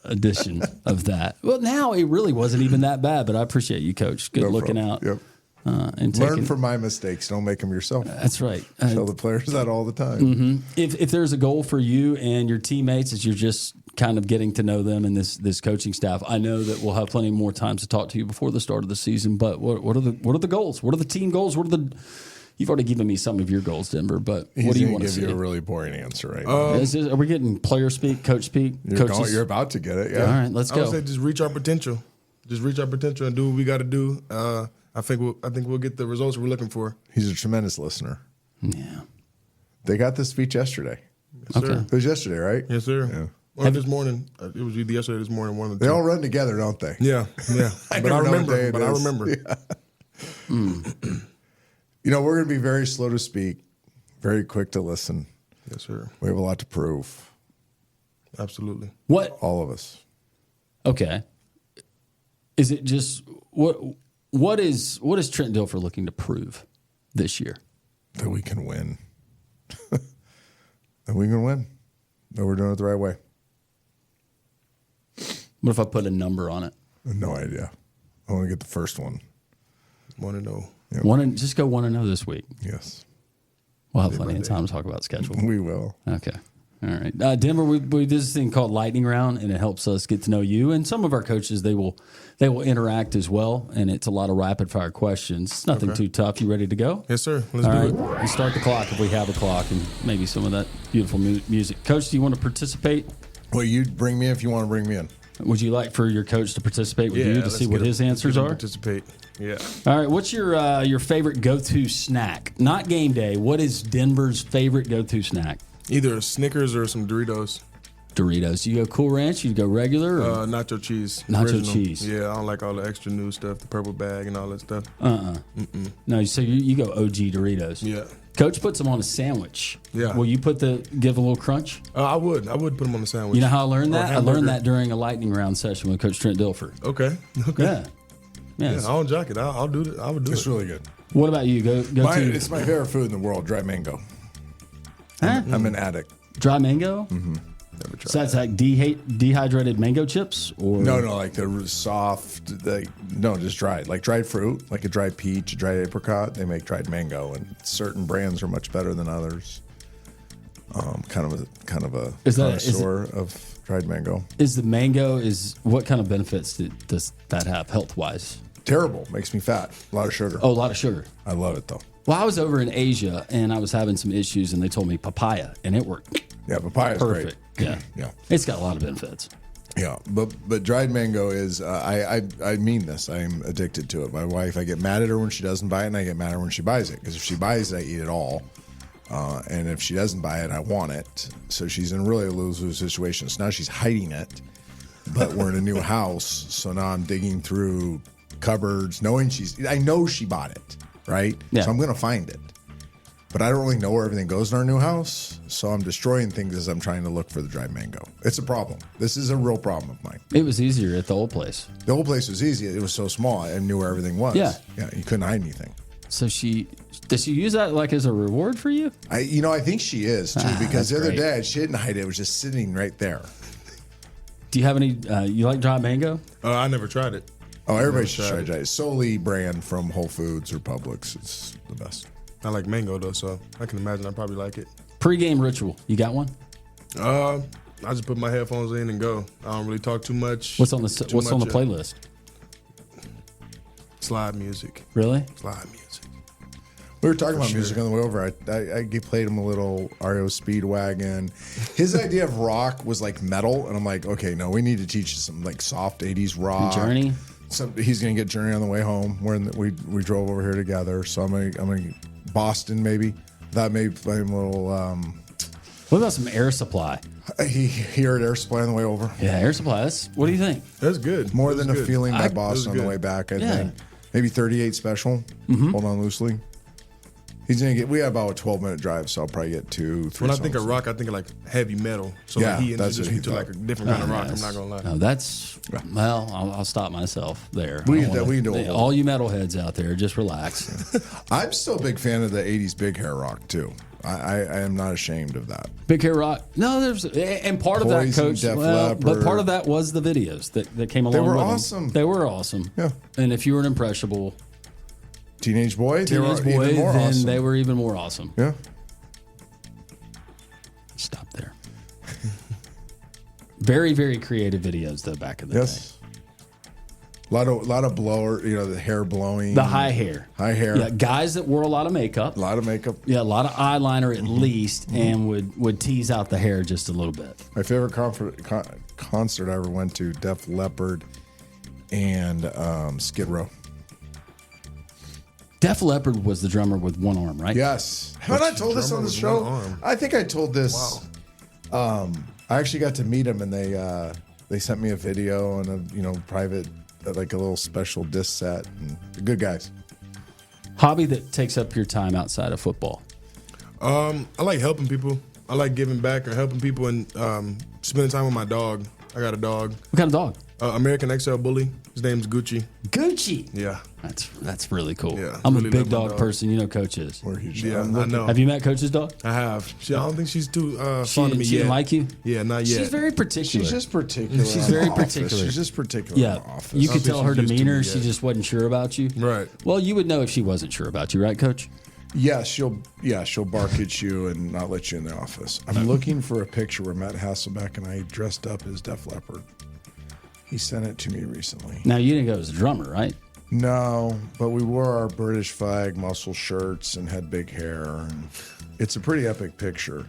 edition of that. Well, now it really wasn't even that bad, but I appreciate you, Coach. Good
No
looking
problem.
out.
Yep.
And
Learn from my mistakes. Don't make them yourself.
That's right.
Tell the players that all the time.
If there's a goal for you and your teammates as you're just kind of getting to know them and this coaching staff, I know that we'll have plenty more times to talk to you before the start of the season. But what are the goals? What are the team goals? You've already given me some of your goals, Denver. But what do you want to see?
Give you a really boring answer right now.
Are we getting player speak, coach speak?
You're about to get it. Yeah.
All right, let's
I
go.
would say just reach our potential. Just reach our potential and do what we got to do. I think we'll get the results we're looking for.
He's a tremendous listener.
Yeah.
They got this speech yesterday.
Yes, sir.
It was yesterday, right?
Yes, sir.
Yeah.
Or this morning. It was either yesterday or this morning. One of the
They
two.
all run together, don't they?
Yeah.
I
But I
never know what day
remember.
it
I
is.
remember.
Yeah. We're going to be very slow to speak, very quick to listen.
Yes, sir.
We have a lot to prove,
Absolutely.
What?
all of us.
Okay. Is it just what is Trent Dilfer looking to prove this year?
That we can win. That we can win. That we're doing it the right way.
What if I put a number on it?
No idea. I want to get the first one.
Want to know.
Yep.
Just go 1-0 this week.
Yes.
We'll have plenty of time to talk about schedule.
We will.
Okay. All right. Denver, we do this thing called Lightning Round, and it helps us get to know you. And some of our coaches, they will interact as well, and it's a lot of rapid-fire questions. It's nothing too tough. You ready to go?
Yes, sir. Let's
All
do
right.
it.
We'll start the clock if we have a clock, and maybe some of that beautiful music. Coach, do you want to participate?
Well, you bring me if you want to bring me in.
Would you like for your coach to participate with you to
let's
see what
get
his
him-
answers
let's get him
are?
Participate. Yeah.
All right. What's your favorite go-to snack? Not game day. What is Denver's favorite go-to snack?
Either Snickers or some Doritos.
Doritos. You go Cool Ranch? You go regular? Or?
Nacho cheese.
Nacho
Original.
cheese.
Yeah, I don't like all the extra new stuff, the purple bag and all that stuff.
No. So you go OG Doritos.
Yeah.
Coach puts them on a sandwich.
Yeah.
Will you give a little crunch?
I would put them on the sandwich.
You know how I learned
Or
that? I
hamburger.
learned that during a lightning round session with Coach Trent Dilfer.
Okay.
Yeah.
Yeah,
Yes.
I don't jack it. I'll do it. I would do
It's
it.
really good.
What about you? Go to
It's my favorite food in the world, dry mango.
Huh?
I'm an addict.
Dry mango?
Never tried.
So that's like dehydrated mango chips? Or
No, like the soft, just dried. Like dried fruit, like a dried peach, a dried apricot. They make dried mango, and certain brands are much better than others. Kind of a
Is that-
connoisseur of dried mango.
Is the mango, what kind of benefits does that have health-wise?
Terrible. Makes me fat. A lot of sugar.
Oh, a lot of sugar.
I love it though.
Well, I was over in Asia, and I was having some issues, and they told me papaya, and it worked
Yeah, papaya's
perfect.
great.
Yeah.
Yeah.
It's got a lot of benefits.
Yeah, but dried mango is I mean this. I'm addicted to it. My wife, I get mad at her when she doesn't buy it, and I get mad at her when she buys it. Because if she buys it, I eat it all, and if she doesn't buy it, I want it. So she's in really a lose-lose situation. So now she's hiding it, but we're in a new house, so now I'm digging through cupboards, knowing I know she bought it, right?
Yeah.
So I'm gonna find it. But I don't really know where everything goes in our new house, so I'm destroying things as I'm trying to look for the dried mango. It's a problem. This is a real problem of mine.
It was easier at the old place.
The whole place was easy. It was so small. I knew where everything was.
Yeah.
Yeah, you couldn't hide anything.
So does she use that like as a reward for you?
I think she is too, because
that's
the other
great.
day she didn't hide it. It was just sitting right there.
Do you have any, you like dry mango?
I never tried it.
Oh, everybody should
tried
try
it.
to try it. Solely brand from Whole Foods or Publix. It's the best.
I like mango though, so I can imagine I probably like it.
Pre-game ritual. You got one?
I just put my headphones in and go. I don't really talk too much.
What's on the playlist?
Slide music.
Really?
Slide music.
We were talking about music on the way over. I played him a little REO Speedwagon. His idea of rock was like metal, and I'm like, okay, no, we need to teach you some like soft '80s rock.
Journey.
So he's gonna get Journey on the way home. We drove over here together, so I'm gonna Boston maybe. That may play him a little.
What about some Air Supply?
He heard Air Supply on the way over.
Yeah, Air Supply. What do you think?
That's good.
More
That's
than
good.
a feeling by Boston on the way back. I think maybe 38 Special. Hold on loosely. He's gonna get. We have about a 12-minute drive, so I'll probably get 2-3.
When I think of rock, I think of like heavy metal. So
Yeah,
like he
that's
introduced
what he
me to like a
thought.
different kind of rock. I'm not gonna lie.
No, that's well. I'll stop myself there.
We
I don't
can do
wanna-
it.
all you metalheads out there, just relax.
I'm still a big fan of the 80s big hair rock too. I am not ashamed of that.
Big Hair Rock. No, there's and part of that,
Poison,
Coach.
Def
But
Leppard.
part of that was the videos that came along.
were
with them.
awesome.
They were awesome.
Yeah.
And if you were an impressionable
Teenage Boy, they were
teenage boy,
even more
then
awesome.
they were even more awesome.
Yeah.
Stop there. Very, very creative videos though back in the day.
Yes. A lot of blower, the hair blowing.
The high hair.
High hair.
Yeah, guys that wore a lot of makeup.
A lot of makeup.
Yeah, a lot of eyeliner at least, and would tease out the hair just a little bit.
My favorite concert I ever went to, Def Leppard and Skid Row.
Def Leppard was the drummer with one arm, right?
Yes. Haven't I told this on the show?
one arm?
I think I told this. I actually got to meet him, and they sent me a video and a private, like a little special disc set. And they're good guys.
Hobby that takes up your time outside of football.
I like helping people. I like giving back or helping people and spending time with my dog. I got a dog.
What kind of dog?
American XL Bully. His name's Gucci.
Gucci.
Yeah.
That's really cool.
Yeah,
I'm
really
a big
love my
dog
dog.
person. You know Coach is.
We're huge.
Yeah, I know.
Have you met Coach's dog?
I have. I don't think she's too
She,
fond of me
she
yet.
didn't like you?
Yeah, not yet.
She's very particular.
She's just particular.
She's
in
very
the office.
particular.
She's just particular
Yeah,
in the office.
you could
think
tell her
she's used to
demeanor.
me
She
yet.
just wasn't sure about you.
Right.
Well, you would know if she wasn't sure about you, right, Coach?
Yeah, she'll bark at you and not let you in the office. I'm looking for a picture where Matt Hasselbeck and I dressed up as Def Leppard. He sent it to me recently.
Now you didn't go as a drummer, right?
No, but we wore our British flag muscle shirts and had big hair. And it's a pretty epic picture.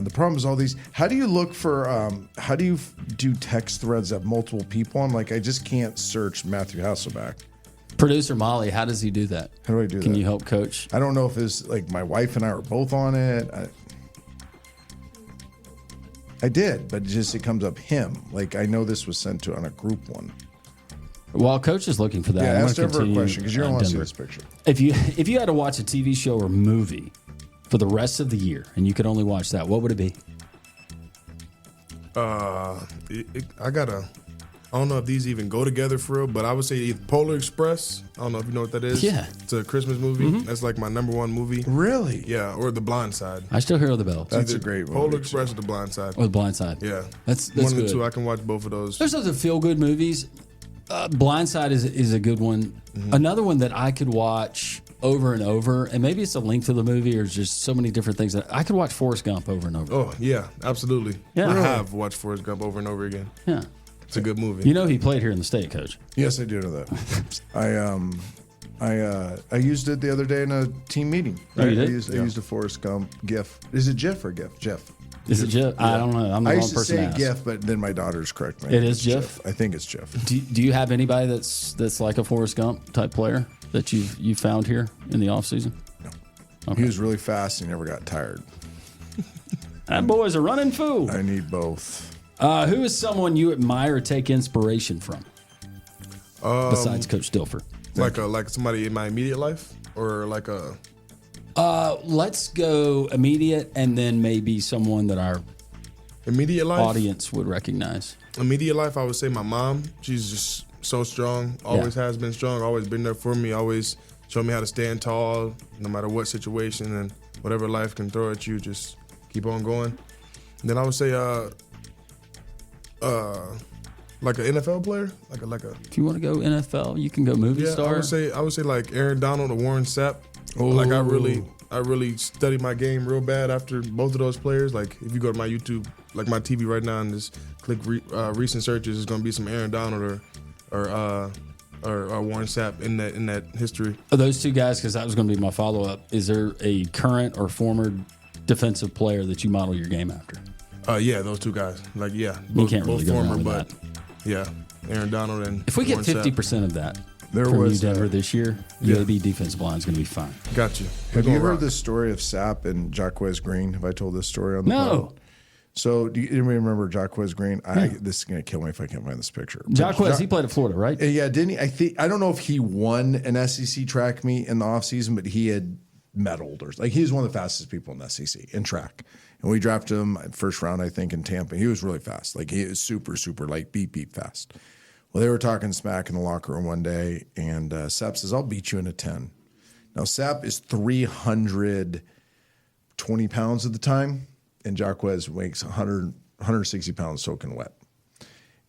The problem is all these. How do you look for? How do you do text threads that have multiple people? I'm like, I just can't search Matthew Hasselbeck.
Producer Molly, how does he do that?
How do I do that?
Can you help Coach?
I don't know if it's like my wife and I were both on it. I did, but it comes up him. Like I know this was sent to on a group one.
While Coach is looking for that,
Yeah,
I'm
ask
going to
Denver a
continue.
question because you don't want to see
Denver.
this picture.
If you had to watch a TV show or movie for the rest of the year and you could only watch that, what would it be?
I don't know if these even go together for real, but I would say either Polar Express. I don't know if you know what that is.
Yeah.
It's a Christmas movie. That's like my number one movie.
Really?
Yeah, or The Blind Side.
I still hear the bells.
That's
Either
a great movie.
Polar Express or The Blind Side.
Or The Blind Side.
Yeah.
That's
one of the
good.
two. I can watch both of those.
There's other feel-good movies. Blindside is a good one.
Mm-hmm.
Another one that I could watch over and over, and maybe it's the length of the movie or just so many different things that I could watch Forrest Gump over and over.
Oh yeah, absolutely.
Yeah.
I
Really?
have watched Forrest Gump over and over again.
Yeah.
It's a good movie.
You know he played here in the state, Coach.
Yes, I do know that. I used it the other day in a team meeting.
Oh, you did?
I used a Forrest Gump GIF. Is it GIF or GIF? GIF.
Is it Jeff? I don't know. I'm the
I
wrong
used to
person
say
to ask.
GIF, but then my daughters correct me.
It is
It's
GIF?
I think it's GIF.
Do you have anybody that's like a Forrest Gump type player that you found here in the offseason?
He was really fast. And he never got tired.
That boy's a running fool.
I need both.
Who is someone you admire or take inspiration from besides Coach Dilfer?
Like somebody in my immediate life, or like a
Let's go immediate, and then maybe someone that our
immediate life.
audience would recognize.
Immediate life, I would say my mom. She's just so strong. Always has been strong. Always been there for me. Always showed me how to stand tall, no matter what situation and whatever life can throw at you. Just keep on going. And then I would say, like an NFL player, like a.
If you want to go NFL, you can go movie
Yeah,
star.
I would say like Aaron Donald or Warren Sapp. Like I really really studied my game real bad after both of those players. Like if you go to my YouTube, like my TV right now, and just click recent searches, there's gonna be some Aaron Donald or Warren Sapp in that history.
Those two guys, because that was going to be my follow-up. Is there a current or former defensive player that you model your game after?
Yeah, those two guys. Like, yeah,
You can't really go wrong with
but
that.
yeah, Aaron Donald and
If we get
Warren Sapp.
50% of that
There
from
was,
you, Denver, this year,
yeah.
UAB defensive line is going to be fine.
Got you.
Have
We're
you
gonna
heard
rock.
the story of Sapp and Jacquez Green? Have I told this story on the
No.
pod? So do you anybody remember Jacquez Green? This is going to kill me if I can't find this picture. But
Jacquez, he played at Florida, right?
Yeah, didn't he? I don't know if he won an SEC track meet in the offseason, but he had medaled. Like, he was one of the fastest people in the SEC in track. And we drafted him first round, I think, in Tampa. He was really fast. Like, he was super, super, like, beep fast. Well, they were talking smack in the locker room one day, and Sapp says, I'll beat you in a 10. Now, Sapp is 320 pounds at the time, and Jacquez weighs 160 pounds soaking wet.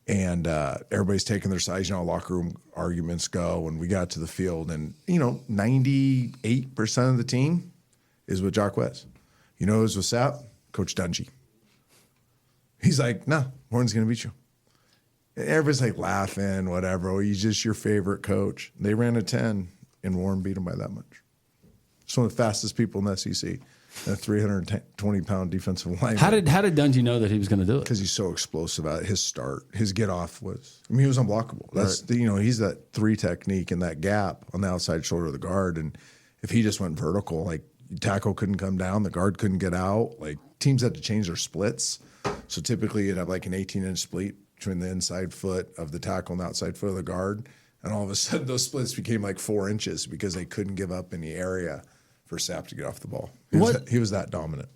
And everybody's taking their sides. You know how locker room arguments go. And we got to the field, and, 98% of the team is with Jacquez. You know who's with Sapp? Coach Dungy. He's like, no, Warren's going to beat you. And everybody's like laughing, whatever. Oh, he's just your favorite coach. They ran a 10, and Warren beat him by that much. It's one of the fastest people in the SEC. A 320-pound defensive lineman.
How did Dungy know that he was going to do it?
Because he's so explosive at his start. His get off was, he was unblockable. That's he's that 3 technique and that gap on the outside shoulder of the guard. And if he just went vertical, like, tackle couldn't come down, the guard couldn't get out. Like, teams had to change their splits. So typically you'd have like an 18-inch split between the inside foot of the tackle and the outside foot of the guard. And all of a sudden those splits became like 4 inches because they couldn't give up any area for Sapp to get off the ball. He was that dominant.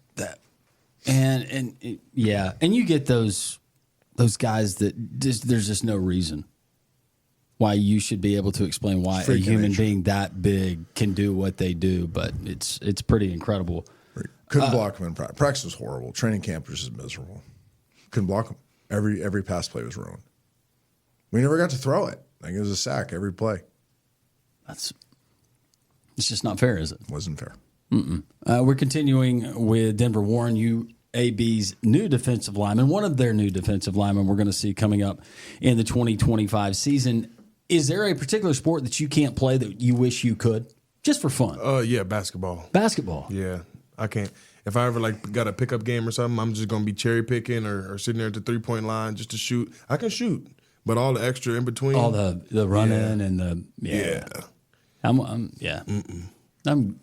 And you get those guys that there's just no reason why you should be able to explain why a human being that big can do what they do, but it's pretty incredible.
Couldn't block him in practice. Practice was horrible. Training camp was just miserable. Couldn't block him. Every pass play was ruined. We never got to throw it. Like, it was a sack every play.
It's just not fair, is it?
Wasn't fair.
We're continuing with Denver Warren, UAB's new defensive lineman, one of their new defensive linemen we're going to see coming up in the 2025 season. Is there a particular sport that you can't play that you wish you could, just for fun?
Yeah, basketball.
Basketball.
Yeah, I can't. If I ever got a pickup game or something, I'm just gonna be cherry picking or sitting there at the 3-point line just to shoot. I can shoot, but all the extra in between,
All the running and the I'm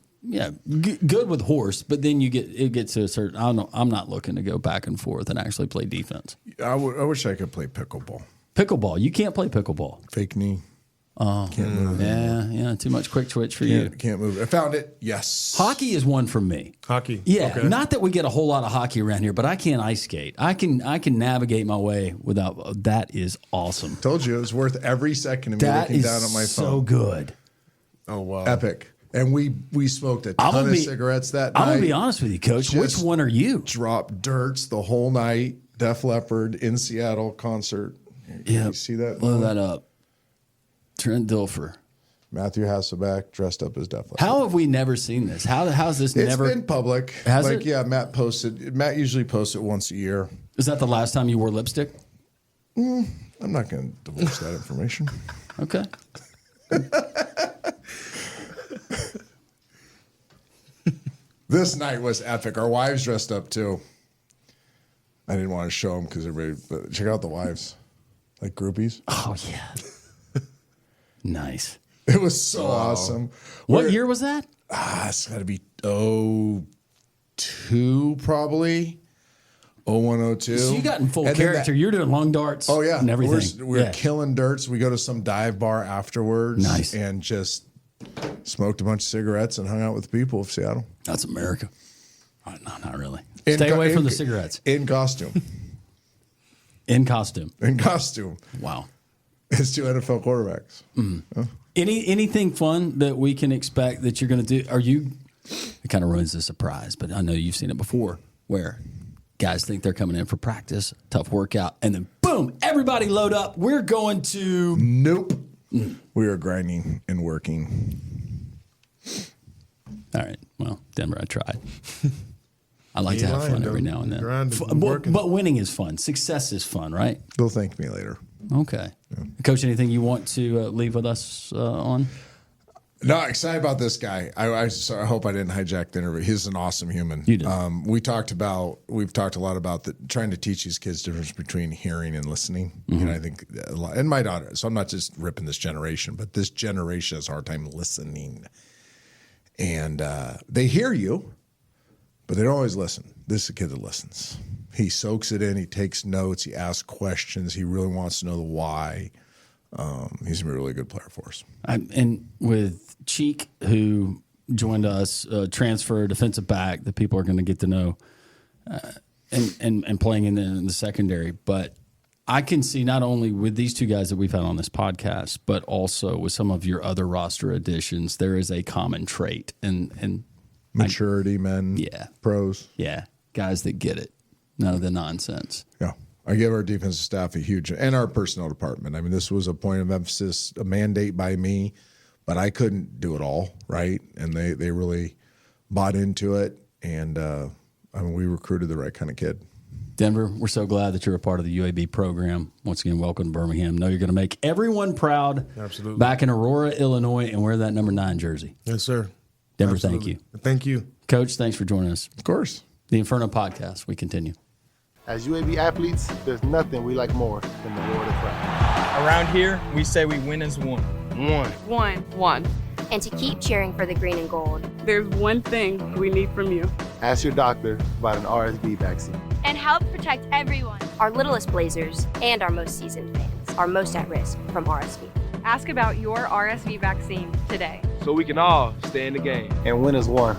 good with horse, but then it gets to a certain. I'm not looking to go back and forth and actually play defense.
I wish I could play pickleball.
Pickleball, you can't play pickleball.
Fake knee.
Can't move. Yeah, too much quick twitch for you.
Can't move. I found it. Yes.
Hockey is one for me.
hockey.
Yeah,
Okay.
not that we get a whole lot of hockey around here, but I can't ice skate. I can navigate my way without. That is awesome.
Told you it was worth every second of me
That
looking
is
down at my phone.
so good.
Oh wow.
Epic. And we smoked a ton of cigarettes that night.
I'm gonna be honest with you, Coach. Which
Just
one are you?
Dropped dirts the whole night. Def Leppard in Seattle concert.
Yeah,
You see that?
Blow that up. Trent Dilfer.
Matthew Hasselbeck dressed up as Def Leppard.
How have we never seen this? How's this
It's
never
been public.
Has
like,
it?
yeah, Matt posted. Matt usually posts it once a year.
Is that the last time you wore lipstick?
I'm not going to divulge that information.
Okay.
This night was epic. Our wives dressed up too. I didn't want to show them because everybody. But check out the wives, like groupies.
Oh yeah. Nice.
It was so awesome.
What year was that?
It's got to be 02 probably. 0102.
So you got in full
And then
character. You're doing long darts.
Oh yeah,
and everything.
We're killing dirts. We go to some dive bar afterwards.
Nice.
And just smoked a bunch of cigarettes and hung out with the people of Seattle.
That's America. Oh, no, not really. Stay away from the cigarettes.
In costume.
In costume.
In costume.
Wow.
It's 2 NFL quarterbacks.
Mm-hmm. Anything fun that we can expect that you're going to do? It kind of ruins the surprise, but I know you've seen it before where guys think they're coming in for practice, tough workout, and then boom, everybody load up. We're going to.
Nope. We are grinding and working.
All right. Well, Denver, I tried. I like to have
lying,
fun every
though.
now and then.
Grinding, working.
But winning is fun. Success is fun, right?
They'll thank me later.
Okay. Yeah. Coach, anything you want to leave with us on?
No, excited about this guy. I hope I didn't hijack the interview. He's an awesome human.
You did.
We've talked a lot about trying to teach these kids the difference between hearing and listening.
Mm-hmm.
And I think a lot, and my daughter, so I'm not just ripping this generation, but this generation has a hard time listening. And they hear you, but they don't always listen. This is a kid that listens. He soaks it in. He takes notes. He asks questions. He really wants to know the why. He's a really good player for us.
And with Cheek, who joined us, transfer defensive back that people are going to get to know, and playing in the secondary. But I can see not only with these two guys that we've had on this podcast, but also with some of your other roster additions, there is a common trait and
maturity, men, pros,
guys that get it, none of the nonsense.
Yeah. I give our defensive staff and our personnel department. I mean, this was a point of emphasis, a mandate by me, but I couldn't do it all, right? And they really bought into it, and we recruited the right kind of kid.
Denver, we're so glad that you're a part of the UAB program. Once again, welcome to Birmingham. Know you're going to make everyone proud.
Absolutely. Back
in Aurora, Illinois, and wear that number 9 jersey.
Yes, sir.
Denver,
Absolutely.
Thank you.
Thank you.
Coach, thanks for joining us.
Of course.
The Inferno Podcast, we continue.
As UAB athletes, there's nothing we like more than the roar of the crowd.
Around here, we say we win as one.
One.
And to keep cheering for the green and gold.
There's one thing we need from you.
Ask your doctor about an RSV vaccine.
And help protect everyone. Our littlest Blazers and our most seasoned fans are most at risk from RSV.
Ask about your RSV vaccine today.
So we can all stay in the game.
And win as one.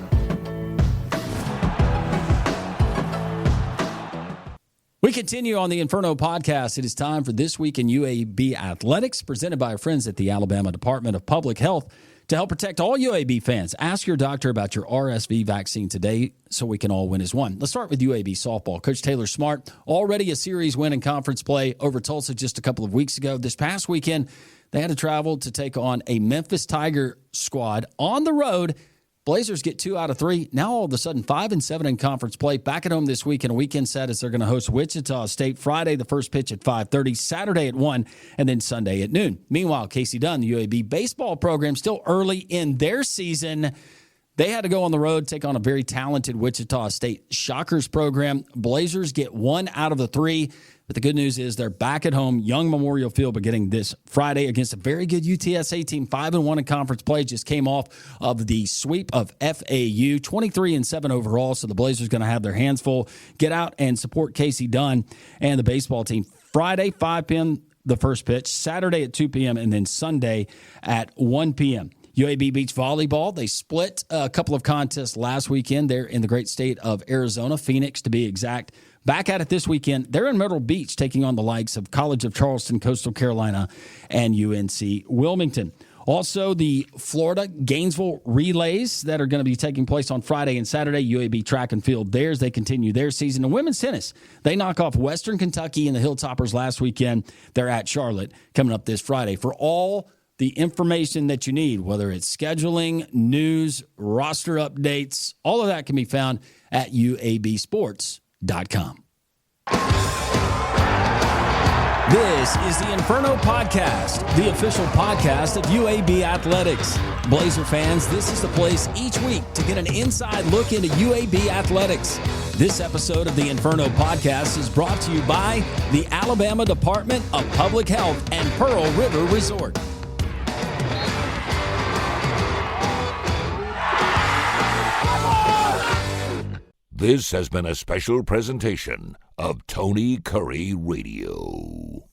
We continue on the Inferno Podcast. It is time for This Week in UAB Athletics, presented by our friends at the Alabama Department of Public Health. To help protect all UAB fans, ask your doctor about your RSV vaccine today so we can all win as one. Let's start with UAB softball. Coach Taylor Smart, already a series win in conference play over Tulsa just a couple of weeks ago. This past weekend, they had to travel to take on a Memphis Tiger squad on the road. Blazers get 2 out of 3. Now all of a sudden 5-7 in conference play. Back at home this week in a weekend set as they're going to host Wichita State Friday, the first pitch at 5:30, Saturday at 1, and then Sunday at noon. Meanwhile, Casey Dunn, the UAB baseball program, still early in their season. They had to go on the road, take on a very talented Wichita State Shockers program. Blazers get 1 out of the 3. But the good news is they're back at home, Young Memorial Field, beginning this Friday against a very good UTSA team, 5-1 in conference play. Just came off of the sweep of FAU, 23-7 overall. So the Blazers going to have their hands full. Get out and support Casey Dunn and the baseball team. Friday, 5 p.m., the first pitch. Saturday at 2 p.m., and then Sunday at 1 p.m. UAB beach volleyball. They split a couple of contests last weekend. They're in the great state of Arizona, Phoenix to be exact. Back at it this weekend. They're in Myrtle Beach taking on the likes of College of Charleston, Coastal Carolina, and UNC Wilmington. Also, the Florida Gainesville relays that are going to be taking place on Friday and Saturday. UAB track and field theirs. They continue their season. And women's tennis, they knock off Western Kentucky and the Hilltoppers last weekend. They're at Charlotte coming up this Friday. For all the information that you need, whether it's scheduling, news, roster updates, all of that can be found at uabsports.com. This is the Inferno Podcast, the official podcast of UAB Athletics. Blazer fans, this is the place each week to get an inside look into UAB Athletics. This episode of the Inferno Podcast is brought to you by the Alabama Department of Public Health and Pearl River Resort.
This has been a special presentation of Tony Curry Radio.